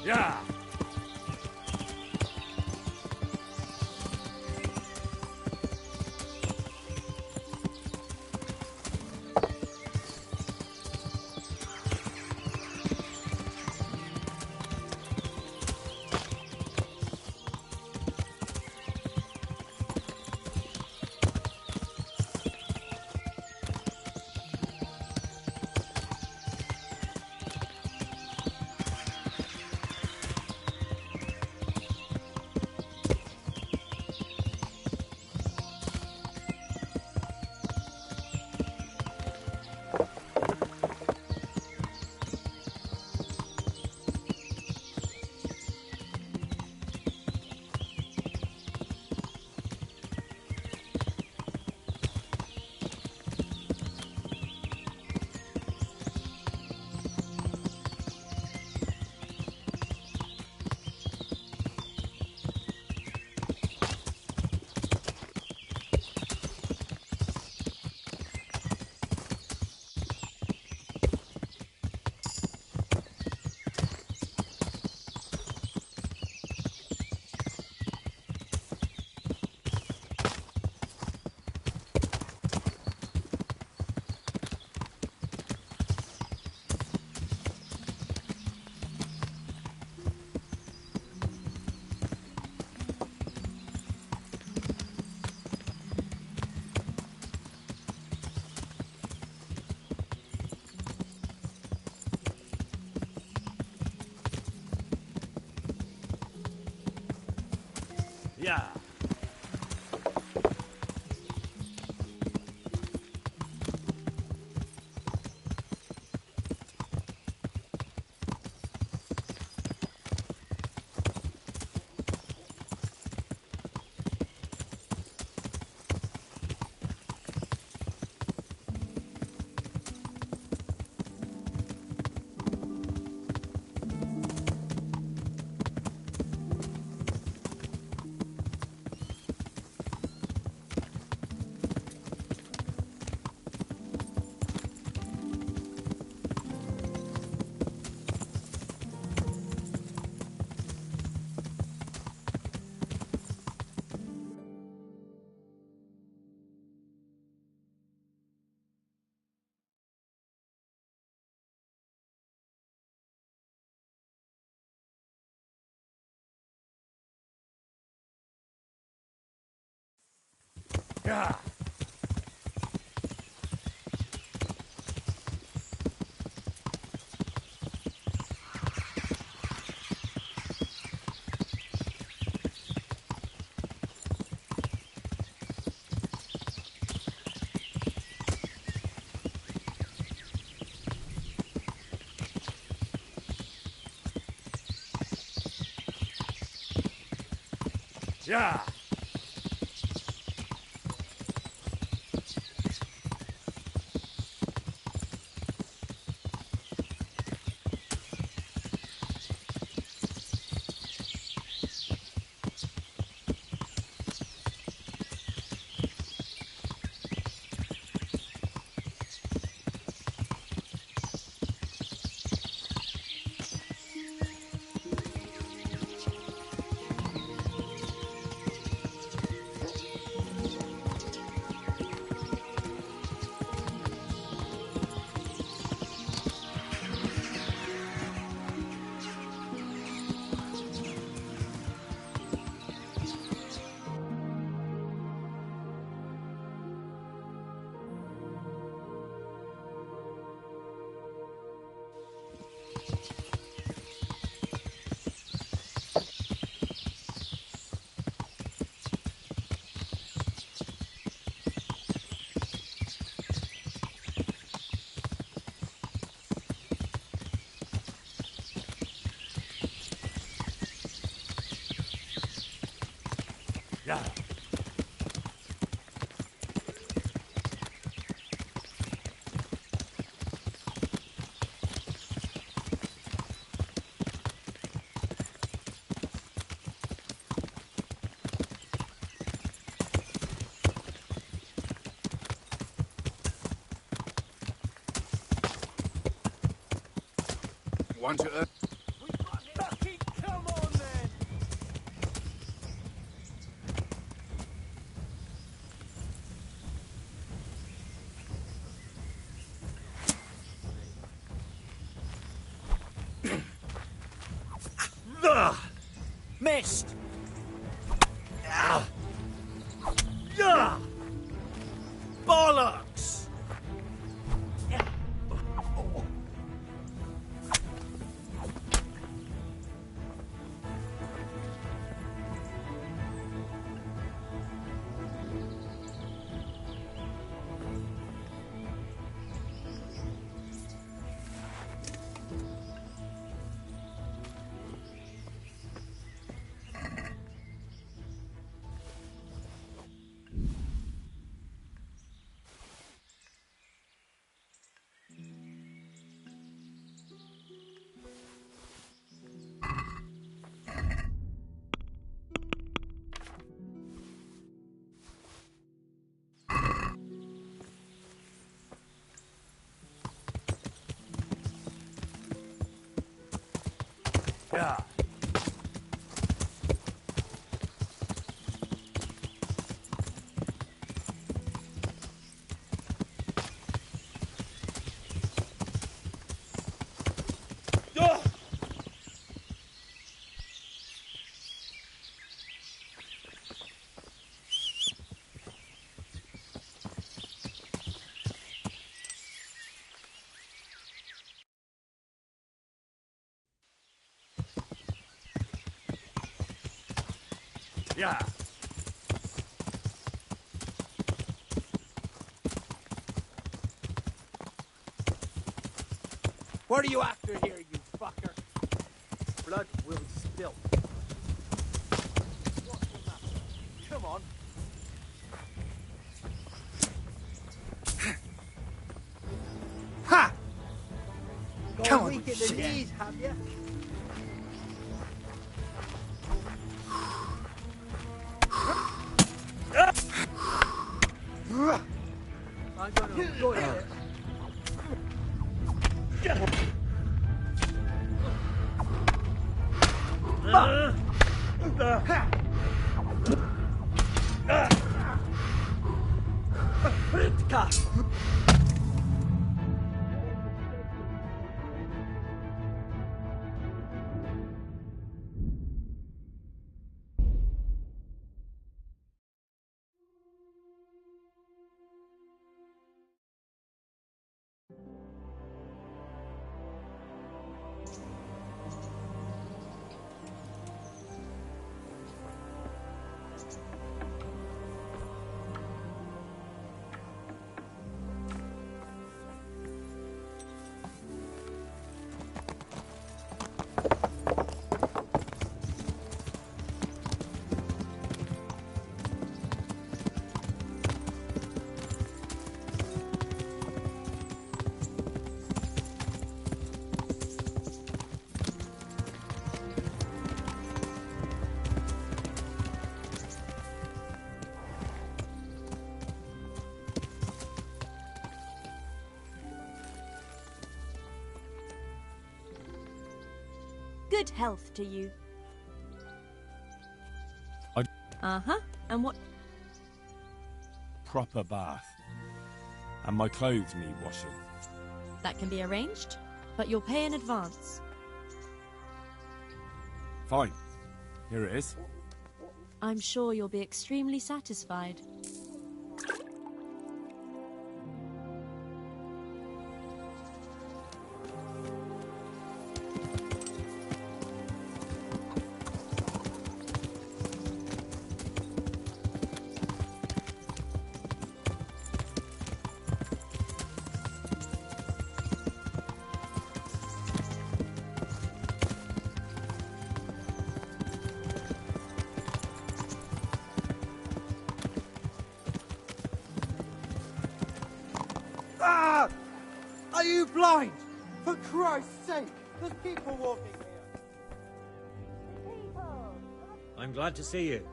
Yeah. Yeah. Yeah. Yeah. Yeah. Want to... Fucking Missed! Bollocks! Yeah. Yeah. What are you after here, you fucker? Blood will spill. What's the matter? Come on. Ha! Come on, weak in the knees, have you? I'm gonna enjoy it. Good health to you. Uh-huh. And what? Proper bath. And my clothes need washing. That can be arranged, but you'll pay in advance. Fine. Here it is. I'm sure you'll be extremely satisfied. Ah! Are you blind? For Christ's sake, there's people walking here. I'm glad to see you.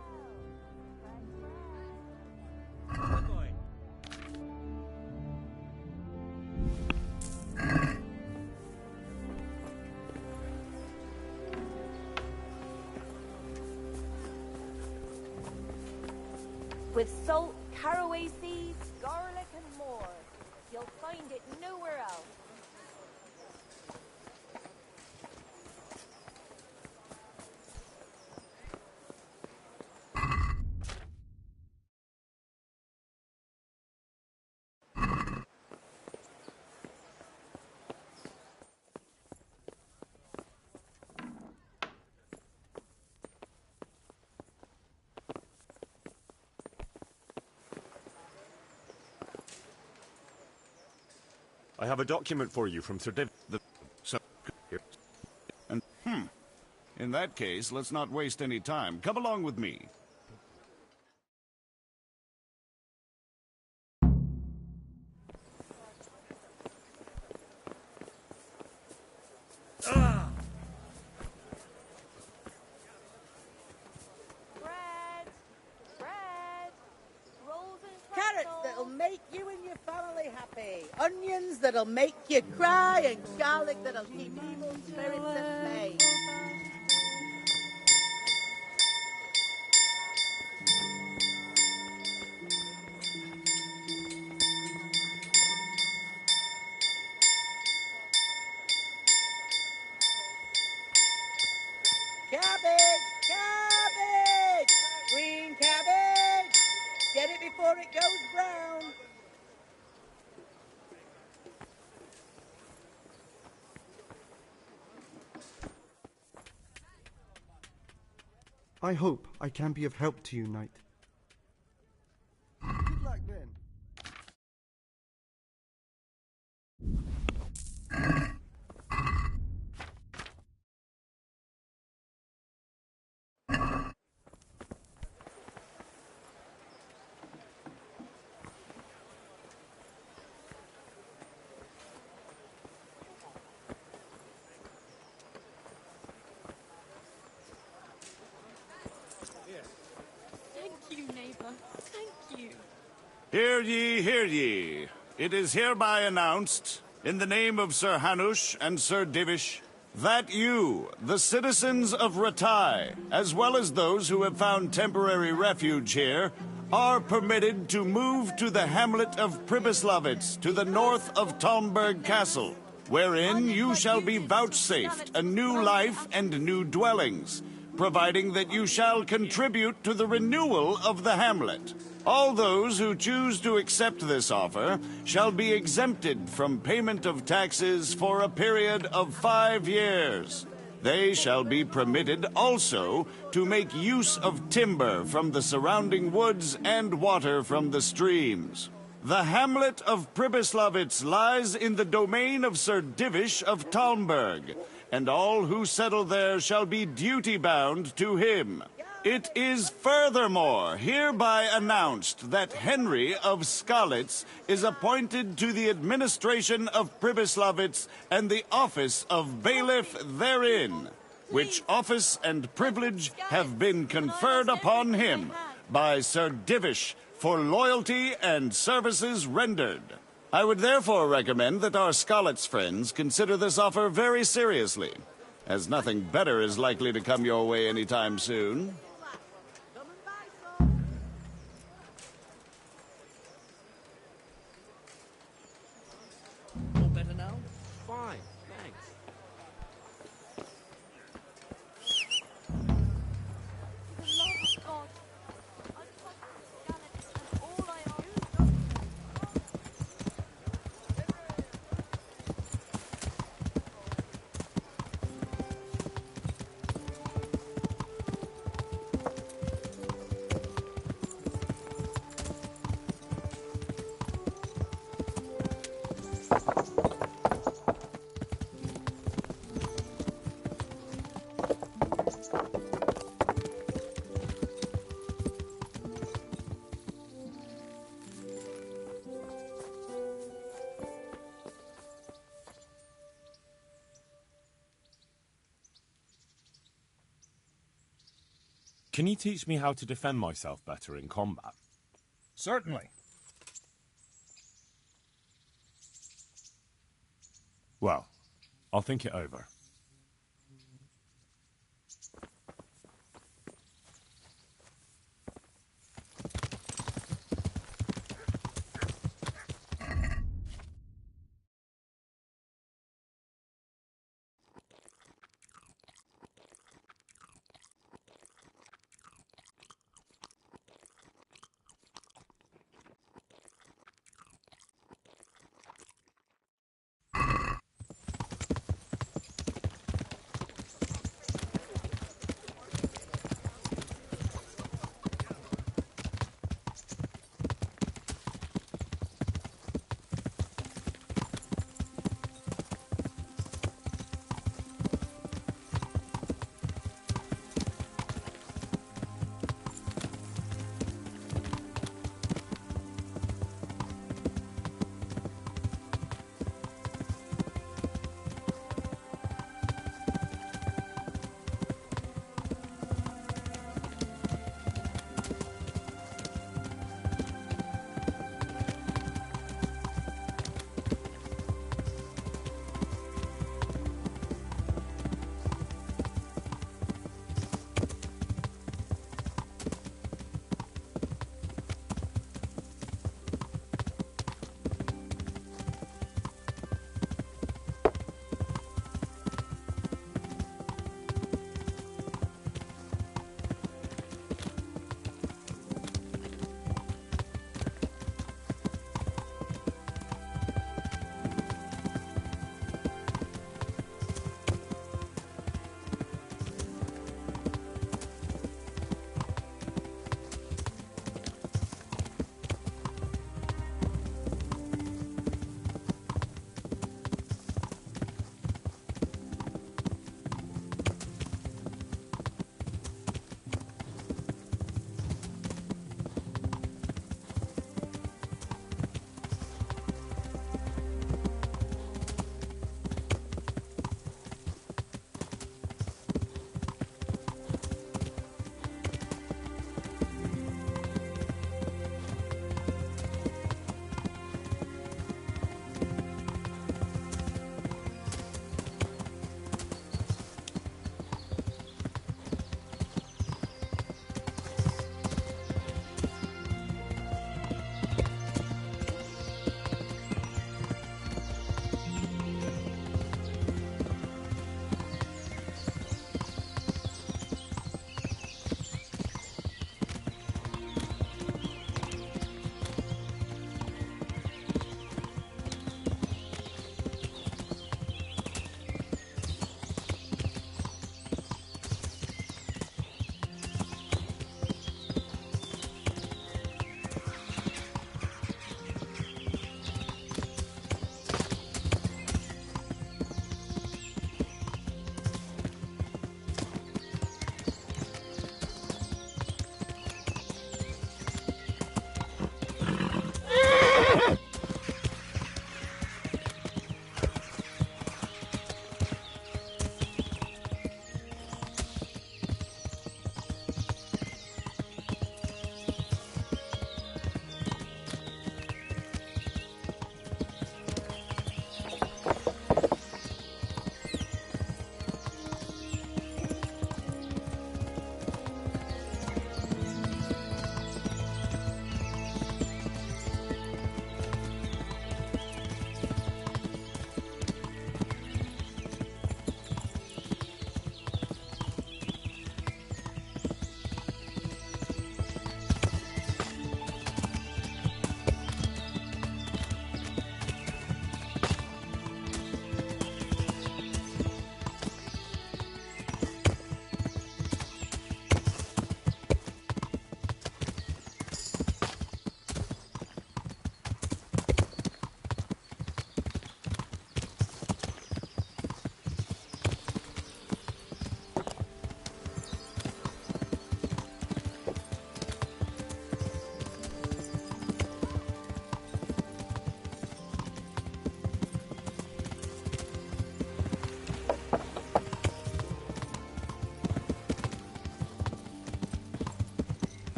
With salt, caraway seeds, garlic and more. You'll find it nowhere else. I have a document for you from Sir Div... In that case, let's not waste any time. Come along with me. Carrots that'll make you and your family happy. Onions that'll make you cry, and garlic that'll keep evil spirits at bay. Cabbage! Cabbage! Green cabbage! Get it before it goes brown. I hope I can be of help to you, knight. Good luck then. Thank you, neighbor. Thank you. Hear ye, hear ye. It is hereby announced, in the name of Sir Hanush and Sir Divish, that you, the citizens of Rattay, as well as those who have found temporary refuge here, are permitted to move to the hamlet of Pribyslavitz to the north of Talmberg Castle, wherein you shall be vouchsafed a new life and new dwellings, providing that you shall contribute to the renewal of the hamlet. All those who choose to accept this offer shall be exempted from payment of taxes for a period of 5 years. They shall be permitted also to make use of timber from the surrounding woods and water from the streams. The hamlet of Pribyslavitz lies in the domain of Sir Divish of Talmberg, and all who settle there shall be duty-bound to him. It is furthermore hereby announced that Henry of Skalitz is appointed to the administration of Pribyslavitz and the office of bailiff therein, which office and privilege have been conferred upon him by Sir Divish for loyalty and services rendered. I would therefore recommend that our Skalitz friends consider this offer very seriously, as nothing better is likely to come your way anytime soon. All better now? Fine, thanks. For the love of God, I'd like to scan it as all I ask. Can you teach me how to defend myself better in combat? Certainly. Well, I'll think it over.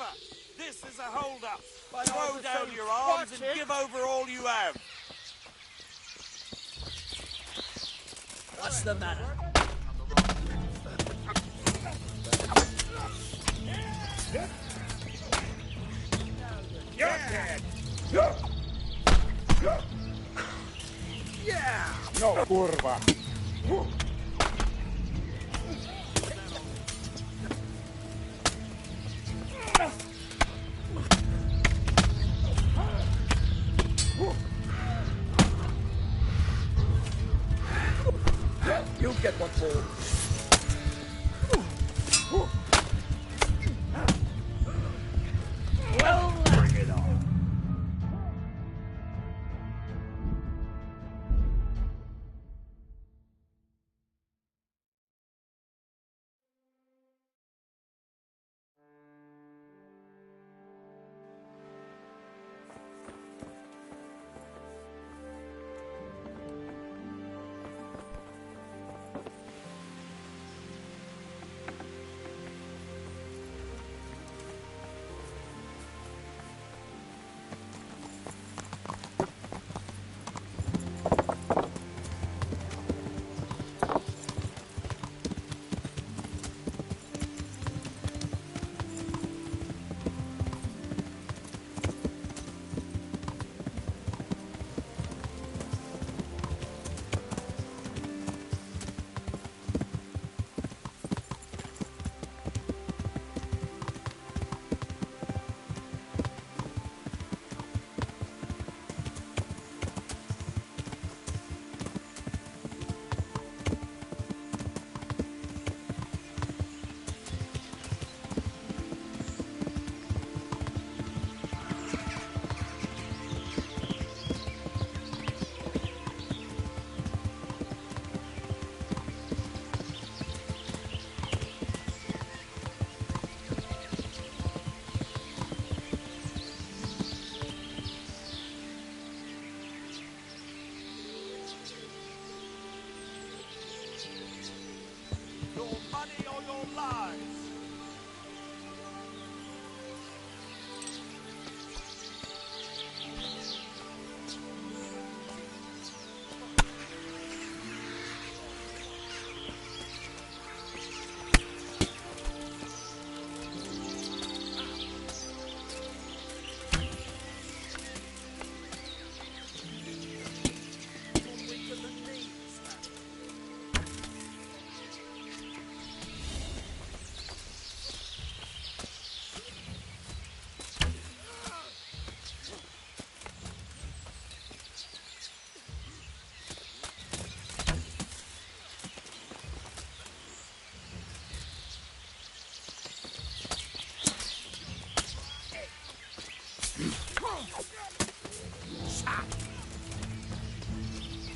Never! This is a hold-up. Throw down your arms and give over all you have. What's the matter? You're dead. Yeah. No, kurwa. You get one more. Well, bring it on.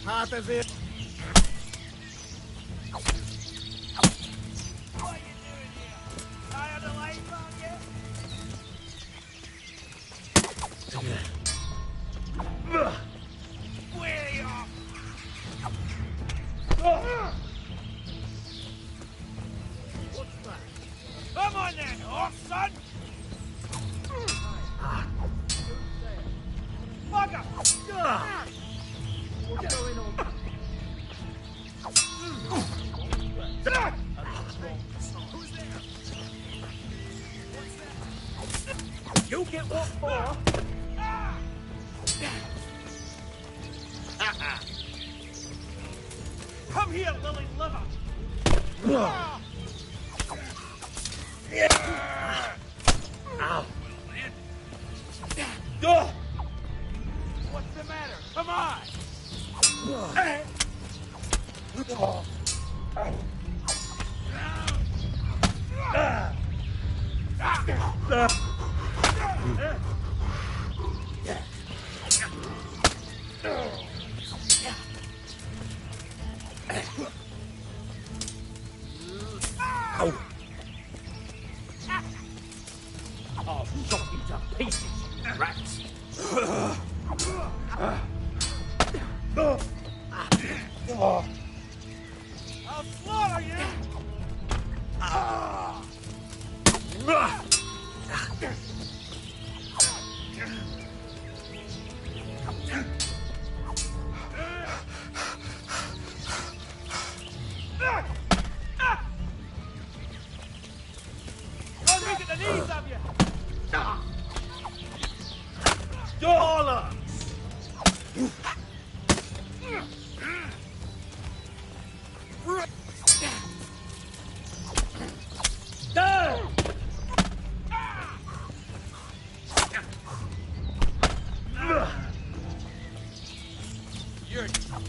Half of it. What are you doing here? Tired of life on you? Where are you? What's that? Come on then, horse son! Bugger! What's going on? You get what for? Come here, lily liver! Ow! What's the matter? Come on! I'll chop you to pieces, you rats! I'll slaughter you!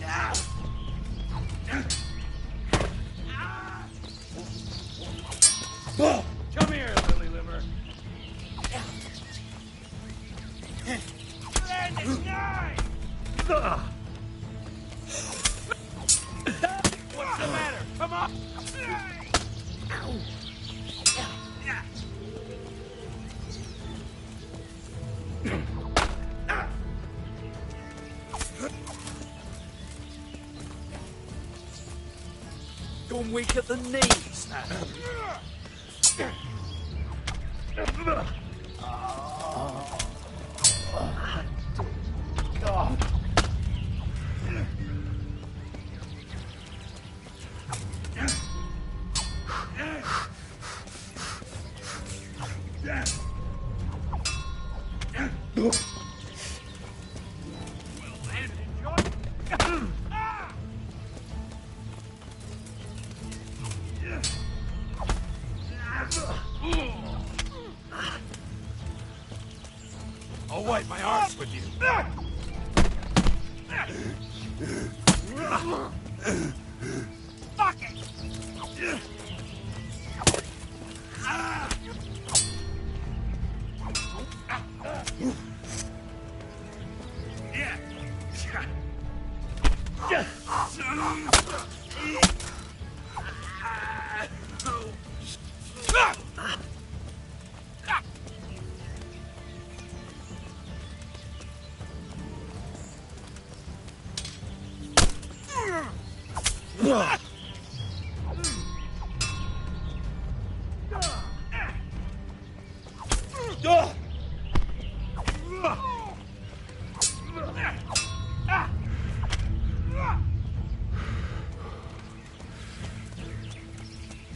bastard! Come here, lily liver. Land is nine! What's the matter? Come on! Gone weak at the knees. God. I'll wipe my arse with you. Fuck it!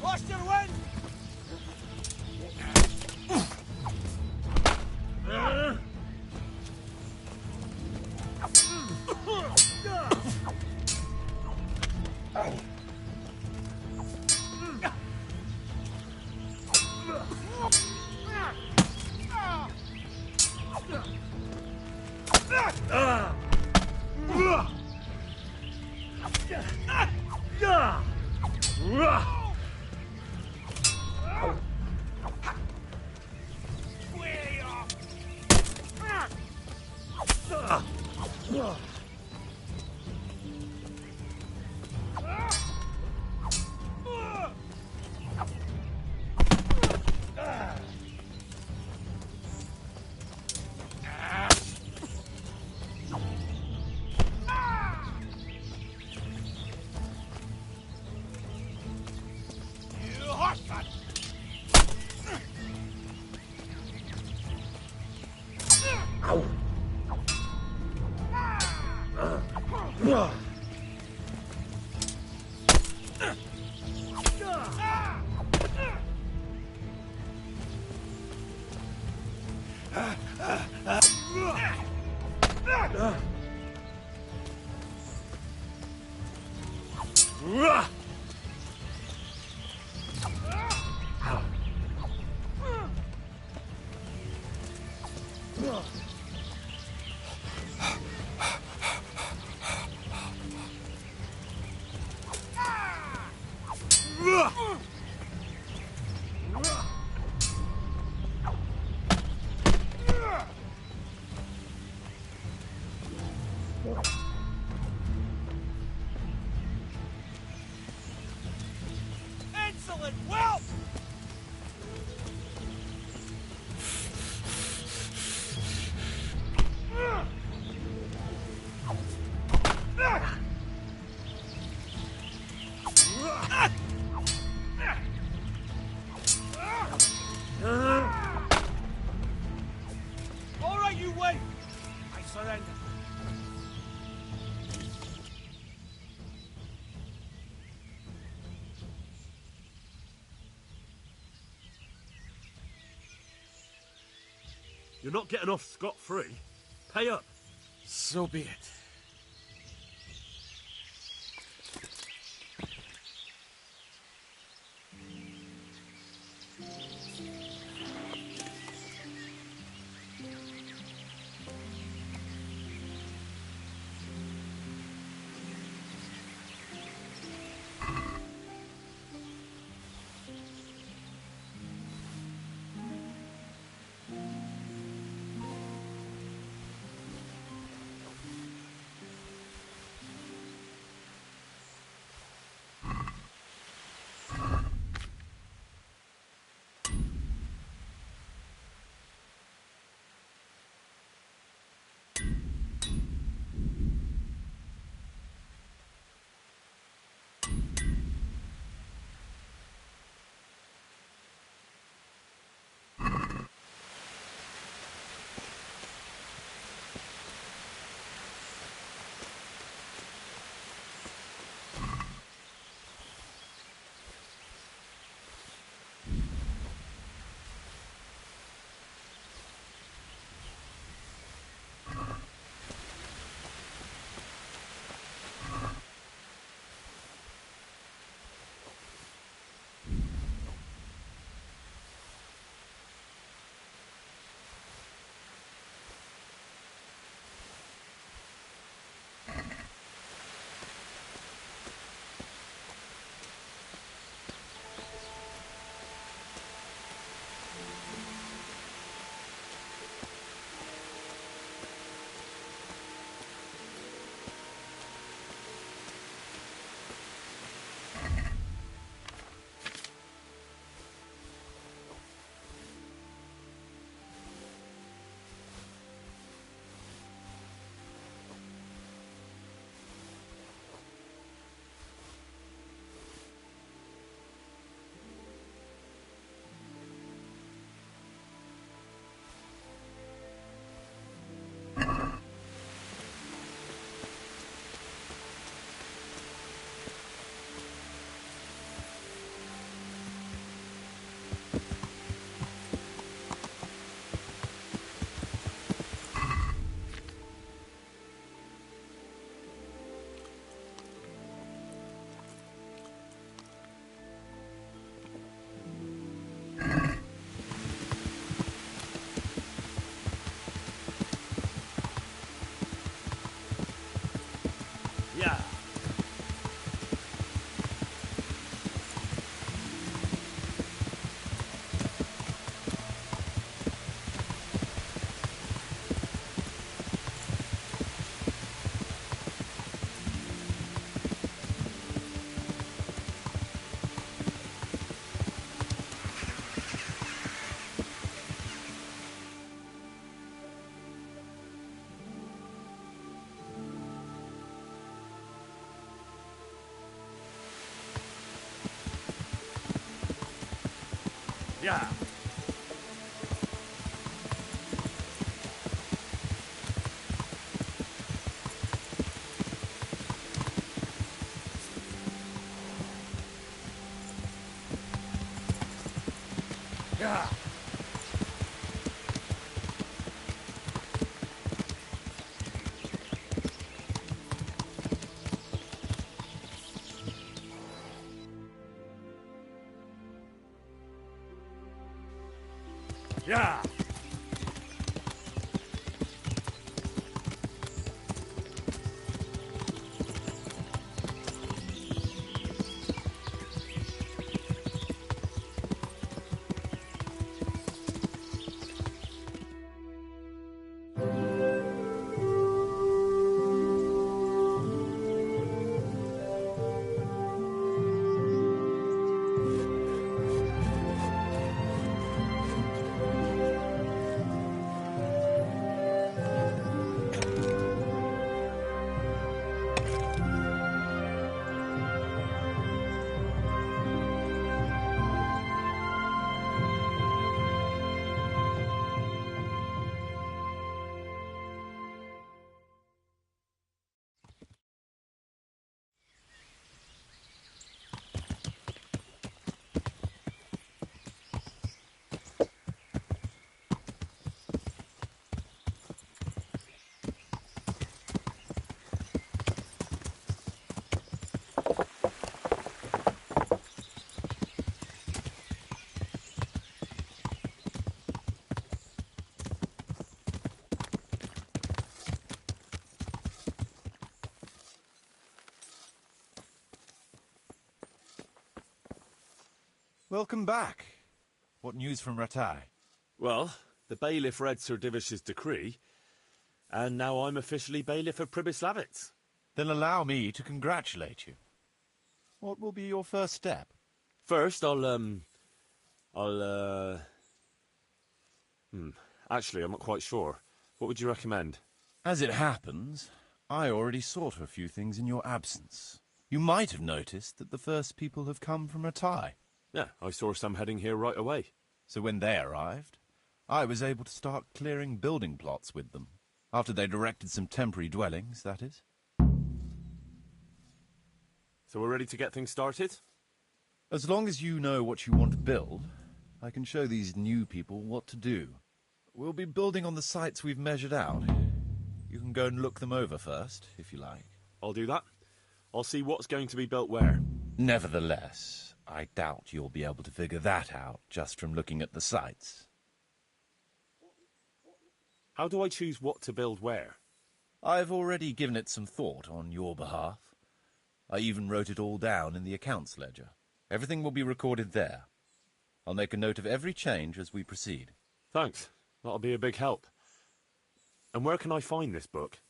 Lost your wind! Insolent whelp! All right, you wait. I surrender. You're not getting off scot-free. Pay up. So be it. Yeah. Yeah. Yeah. Welcome back. What news from Rattay? Well, the bailiff read Sir Divish's decree, and now I'm officially bailiff of Pribyslavitz. Then allow me to congratulate you. What will be your first step? First, actually, I'm not quite sure. What would you recommend? As it happens, I already saw to a few things in your absence. You might have noticed that the first people have come from Rattay. Yeah, I saw some heading here right away. So when they arrived, I was able to start clearing building plots with them. After they'd erected some temporary dwellings, that is. So we're ready to get things started? As long as you know what you want to build, I can show these new people what to do. We'll be building on the sites we've measured out. You can go and look them over first, if you like. I'll do that. I'll see what's going to be built where. Nevertheless, I doubt you'll be able to figure that out just from looking at the sites. How do I choose what to build where? I've already given it some thought on your behalf. I even wrote it all down in the accounts ledger. Everything will be recorded there. I'll make a note of every change as we proceed. Thanks. That'll be a big help. And where can I find this book?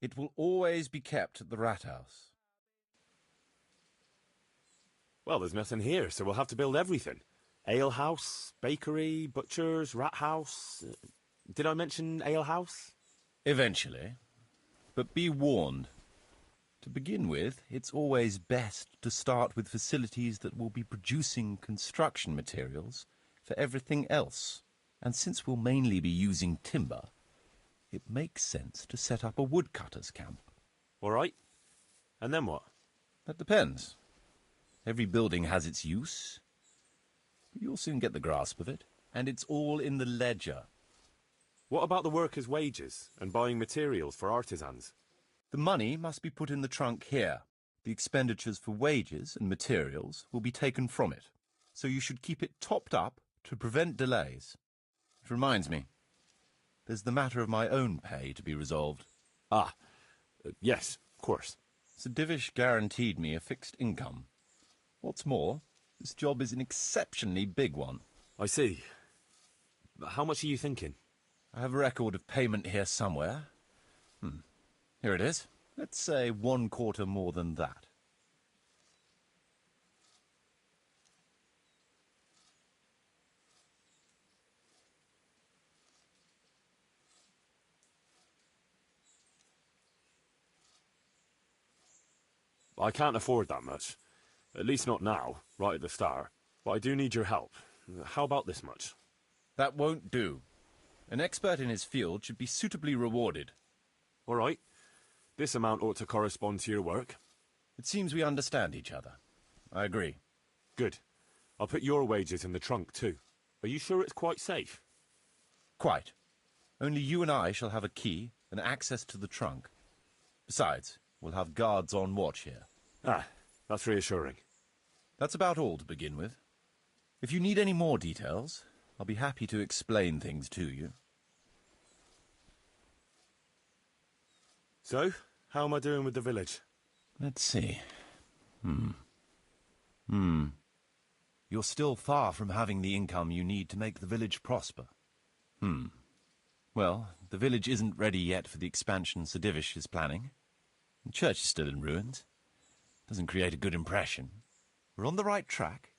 It will always be kept at the Rat House. Well, there's nothing here, so we'll have to build everything. Ale house, bakery, butchers, rat house. Did I mention ale house? Eventually. But be warned. To begin with, it's always best to start with facilities that will be producing construction materials for everything else. And since we'll mainly be using timber, it makes sense to set up a woodcutter's camp. All right. And then what? That depends. Every building has its use. But you'll soon get the grasp of it. And it's all in the ledger. What about the workers' wages and buying materials for artisans? The money must be put in the trunk here. The expenditures for wages and materials will be taken from it. So you should keep it topped up to prevent delays. It reminds me, there's the matter of my own pay to be resolved. Yes, of course. Sir Divish guaranteed me a fixed income. What's more, this job is an exceptionally big one. I see. But how much are you thinking? I have a record of payment here somewhere. Here it is. Let's say 1/4 more than that. I can't afford that much. At least not now, right at the start. But I do need your help. How about this much? That won't do. An expert in his field should be suitably rewarded. All right. This amount ought to correspond to your work. It seems we understand each other. I agree. Good. I'll put your wages in the trunk, too. Are you sure it's quite safe? Quite. Only you and I shall have a key and access to the trunk. Besides, we'll have guards on watch here. Ah, that's reassuring. That's about all to begin with. If you need any more details, I'll be happy to explain things to you. So, how am I doing with the village? Let's see. You're still far from having the income you need to make the village prosper. Well, the village isn't ready yet for the expansion Sir Divish is planning. The church is still in ruins. Doesn't create a good impression. We're on the right track,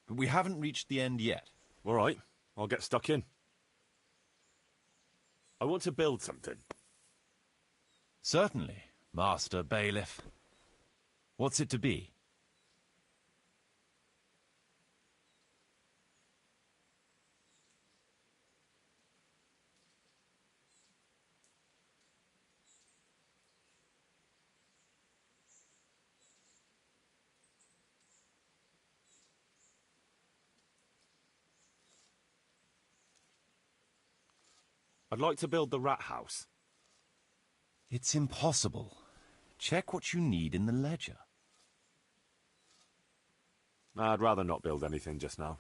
but we haven't reached the end yet. All right, I'll get stuck in. I want to build something. Certainly, Master Bailiff. What's it to be? I'd like to build the rat house. It's impossible. Check what you need in the ledger. I'd rather not build anything just now.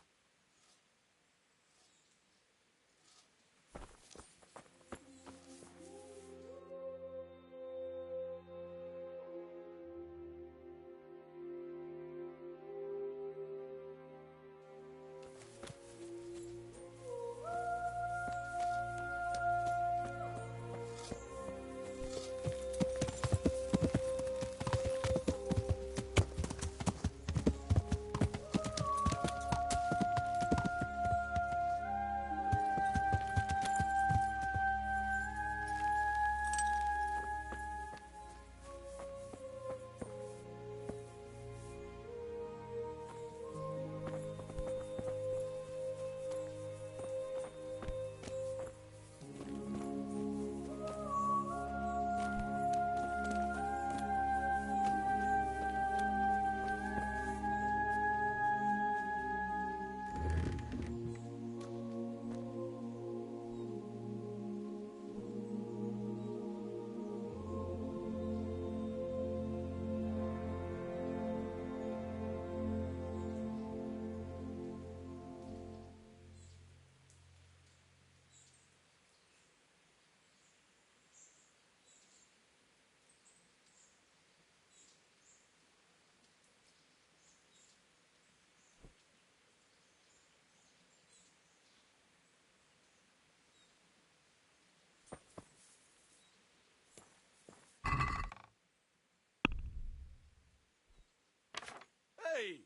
Hey!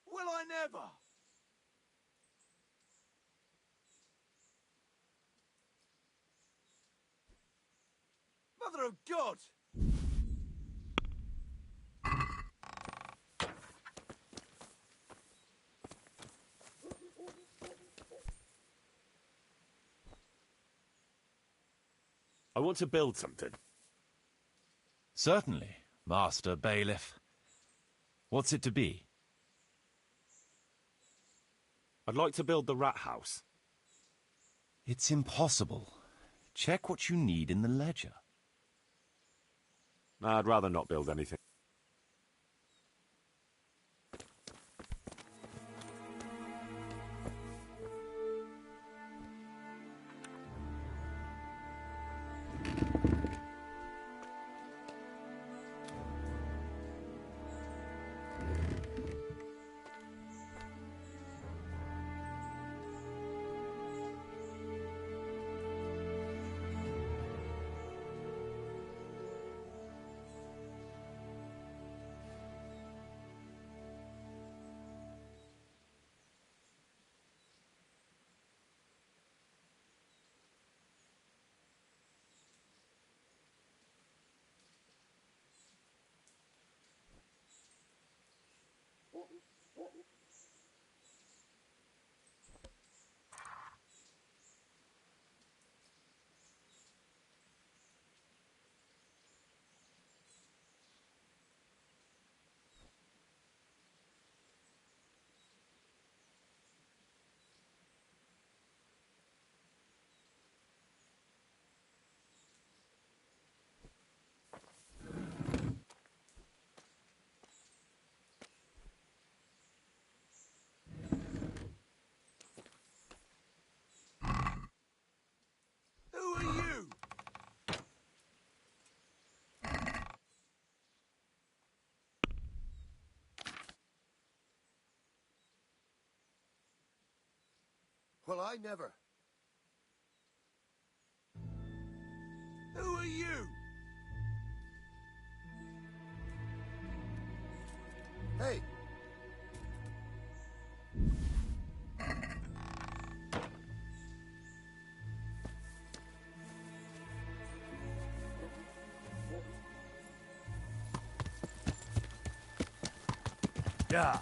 Will I never? Mother of God! I want to build something. Certainly, Master Bailiff. What's it to be? I'd like to build the rat house. It's impossible. Check what you need in the ledger. I'd rather not build anything. Well, I never. Who are you? Hey. Yeah.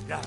Yeah.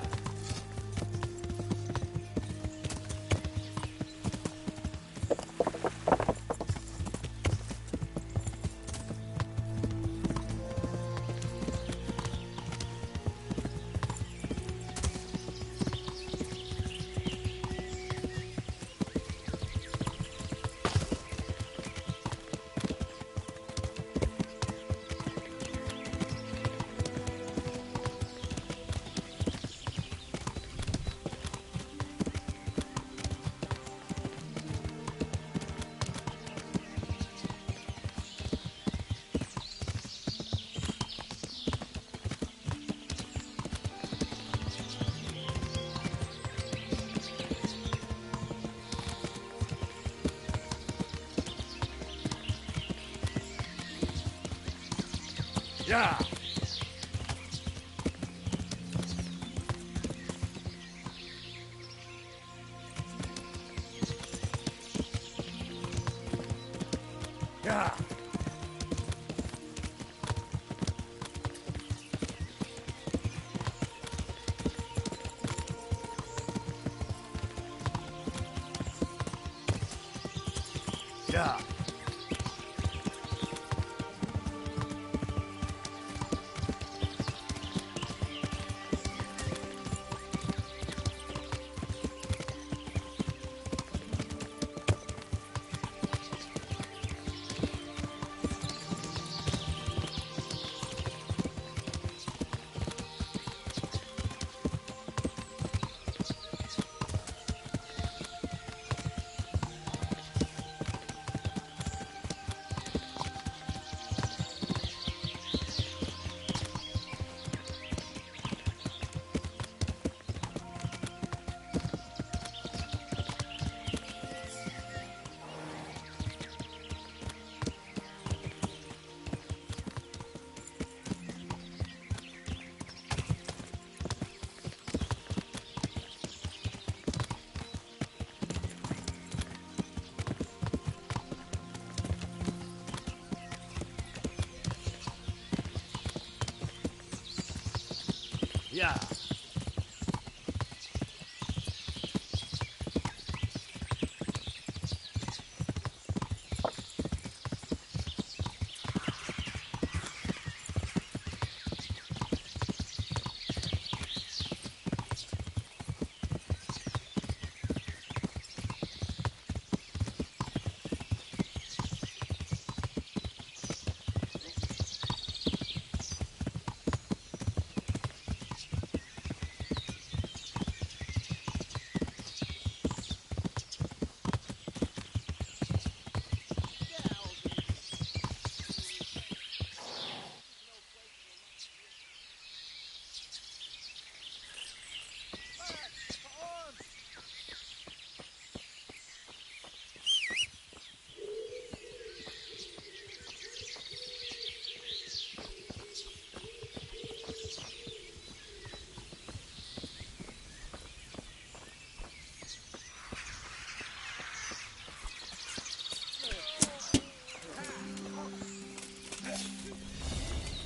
Yeah. Yeah. Yeah. Yeah.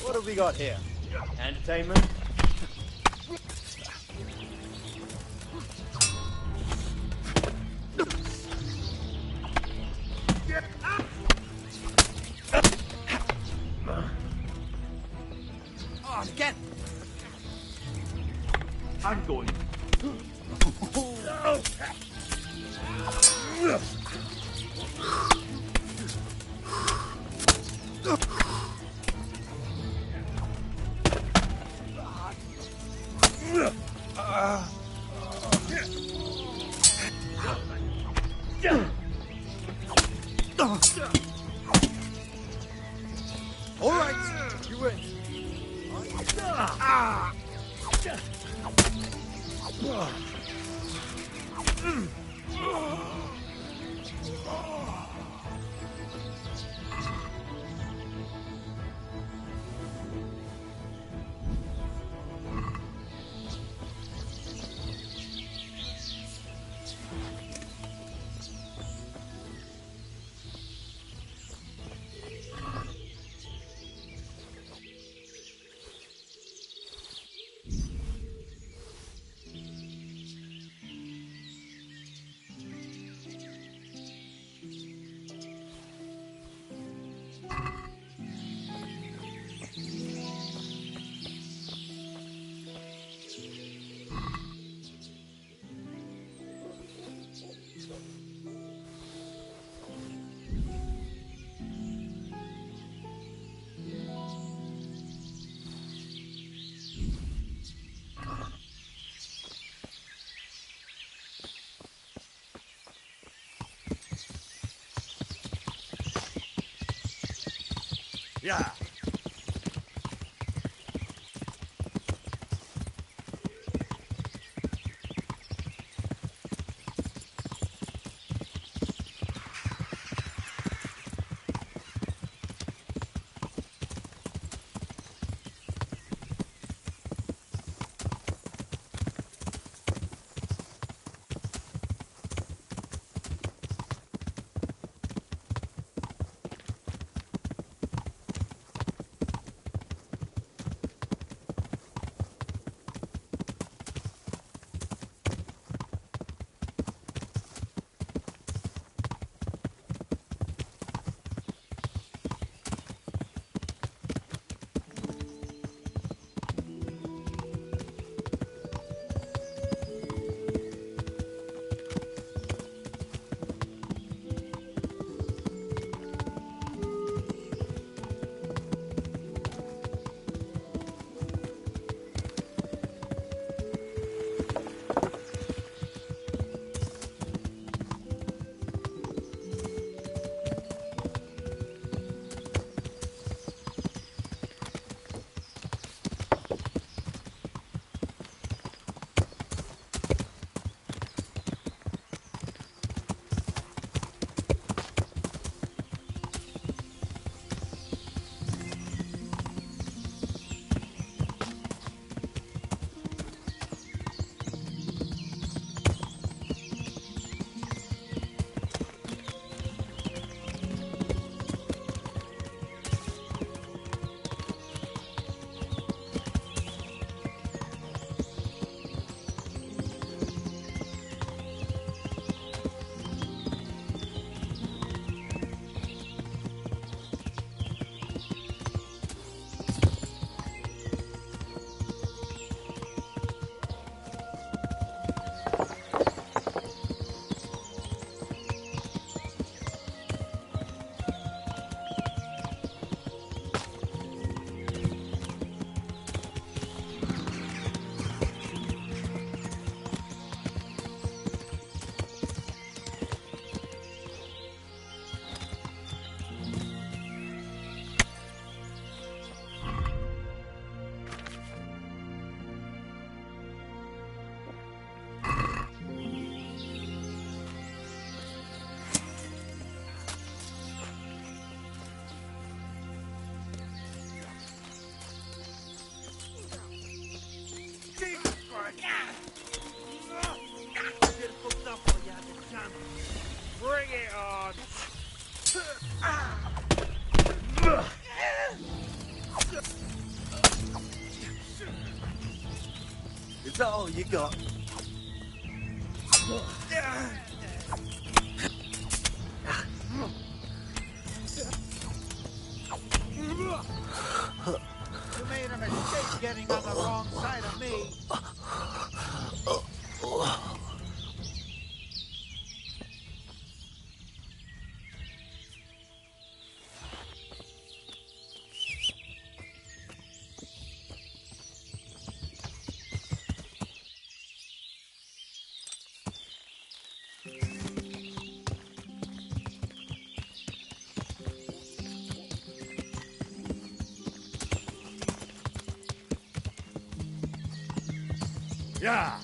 What have we got here? Entertainment? Oh, again! I'm going. All right, you win. Yeah. Bring it on! Is that all you got? You made a mistake getting on the wrong side of me. Yeah.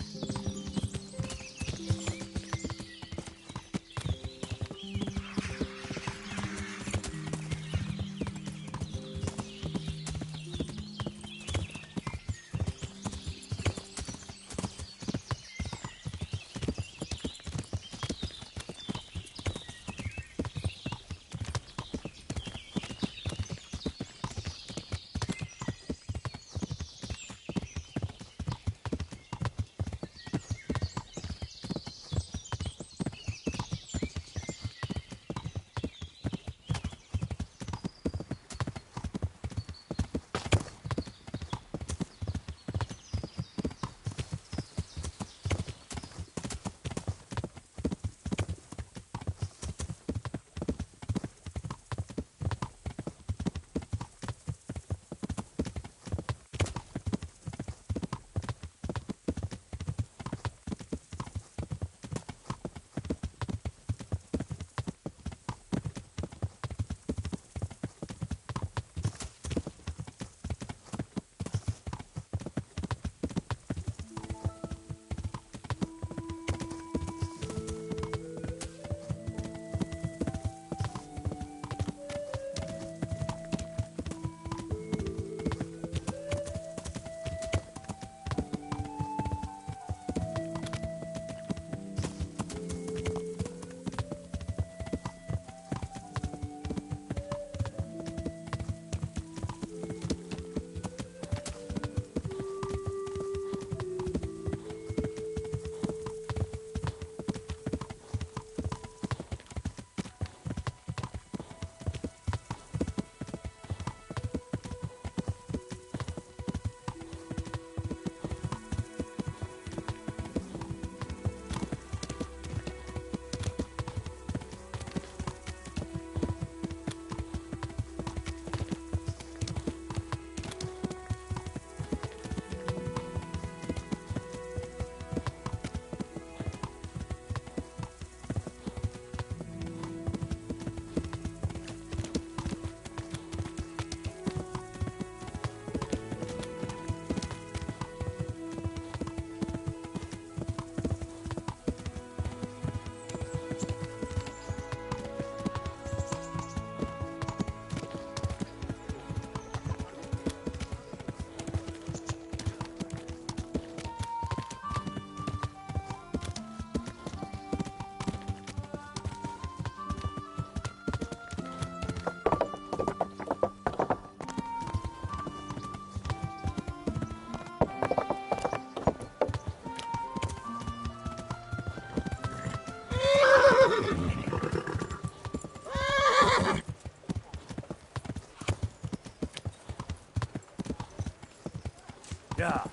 Yeah.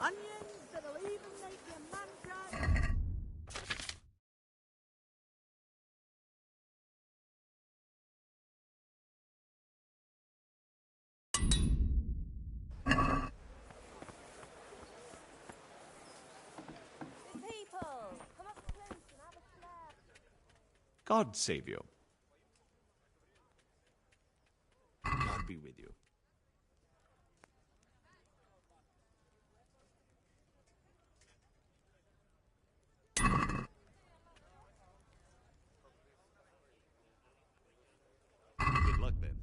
Onions that'll even make your man cry. People, come up close and have a smell. God save you. God be with you. Good luck then.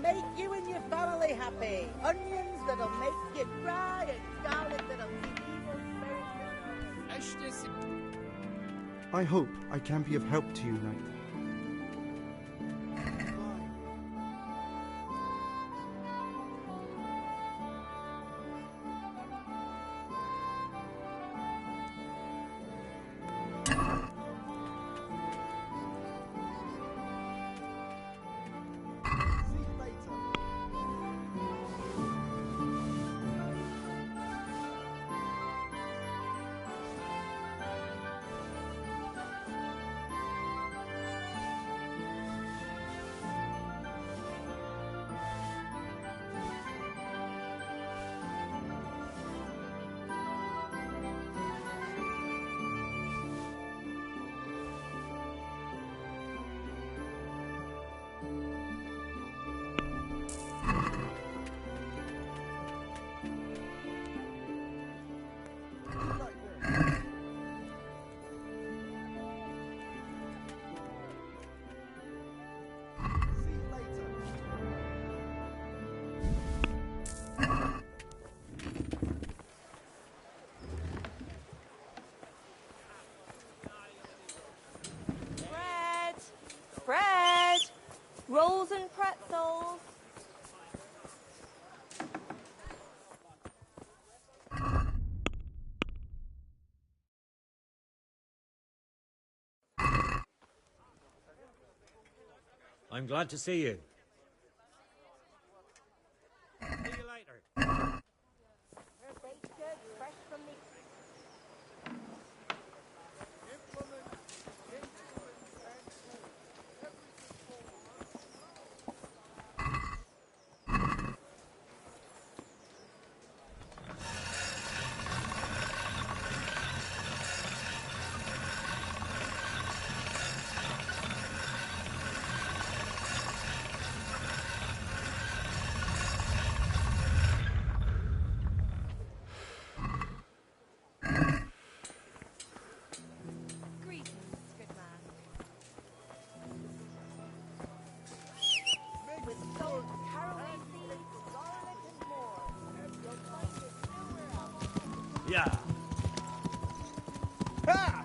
make you and your family happy. Onions that'll make you cry and garlic that'll keep evil spirits away. I hope I can be of help to you, Knight. Bread, rolls and pretzels. I'm glad to see you. See you later. We're baked goods, fresh from the... Yeah. Ha!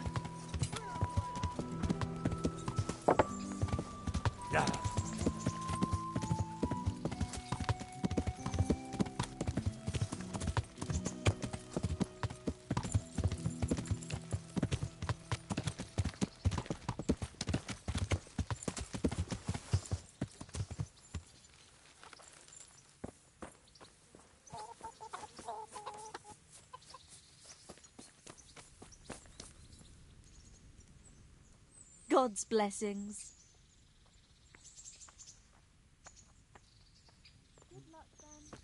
Yeah. God's blessings. Good luck, then.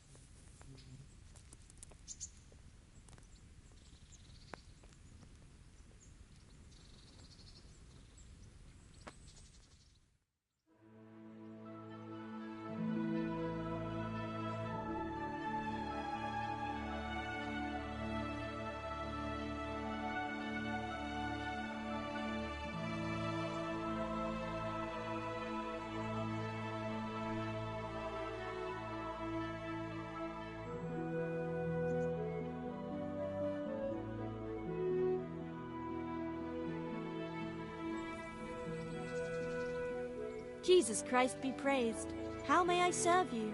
Jesus Christ be praised. How may I serve you?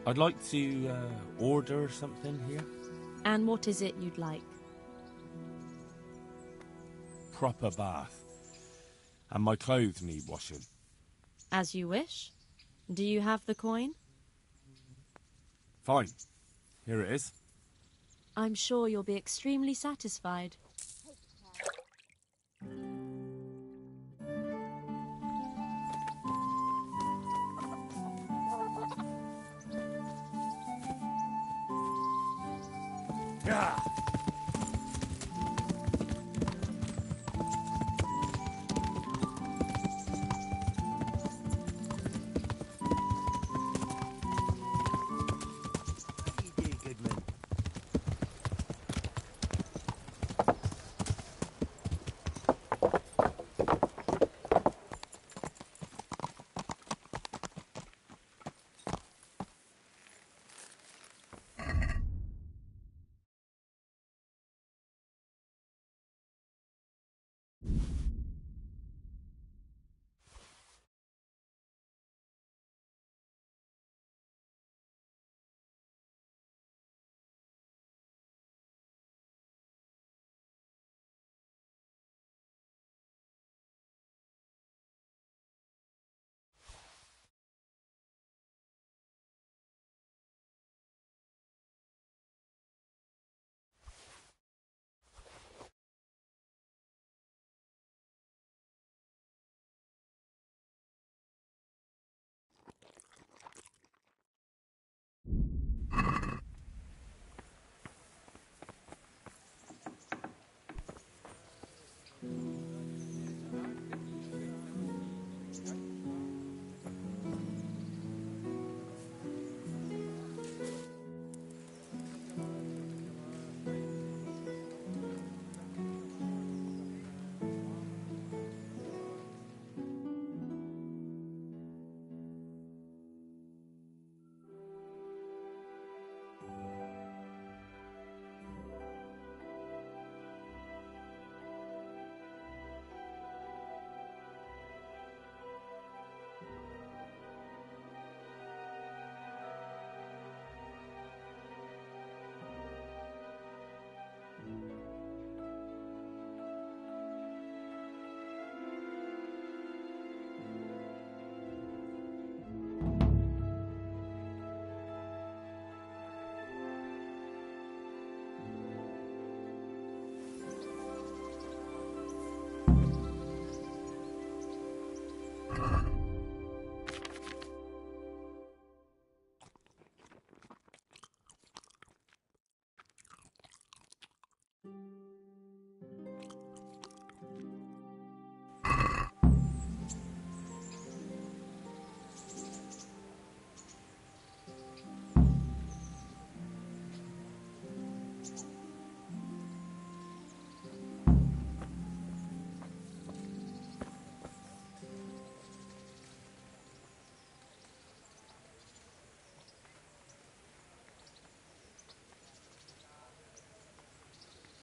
I'd like to order something here. And what is it you'd like? Proper bath. And my clothes need washing. As you wish. Do you have the coin? Fine. Here it is. I'm sure you'll be extremely satisfied. Yeah.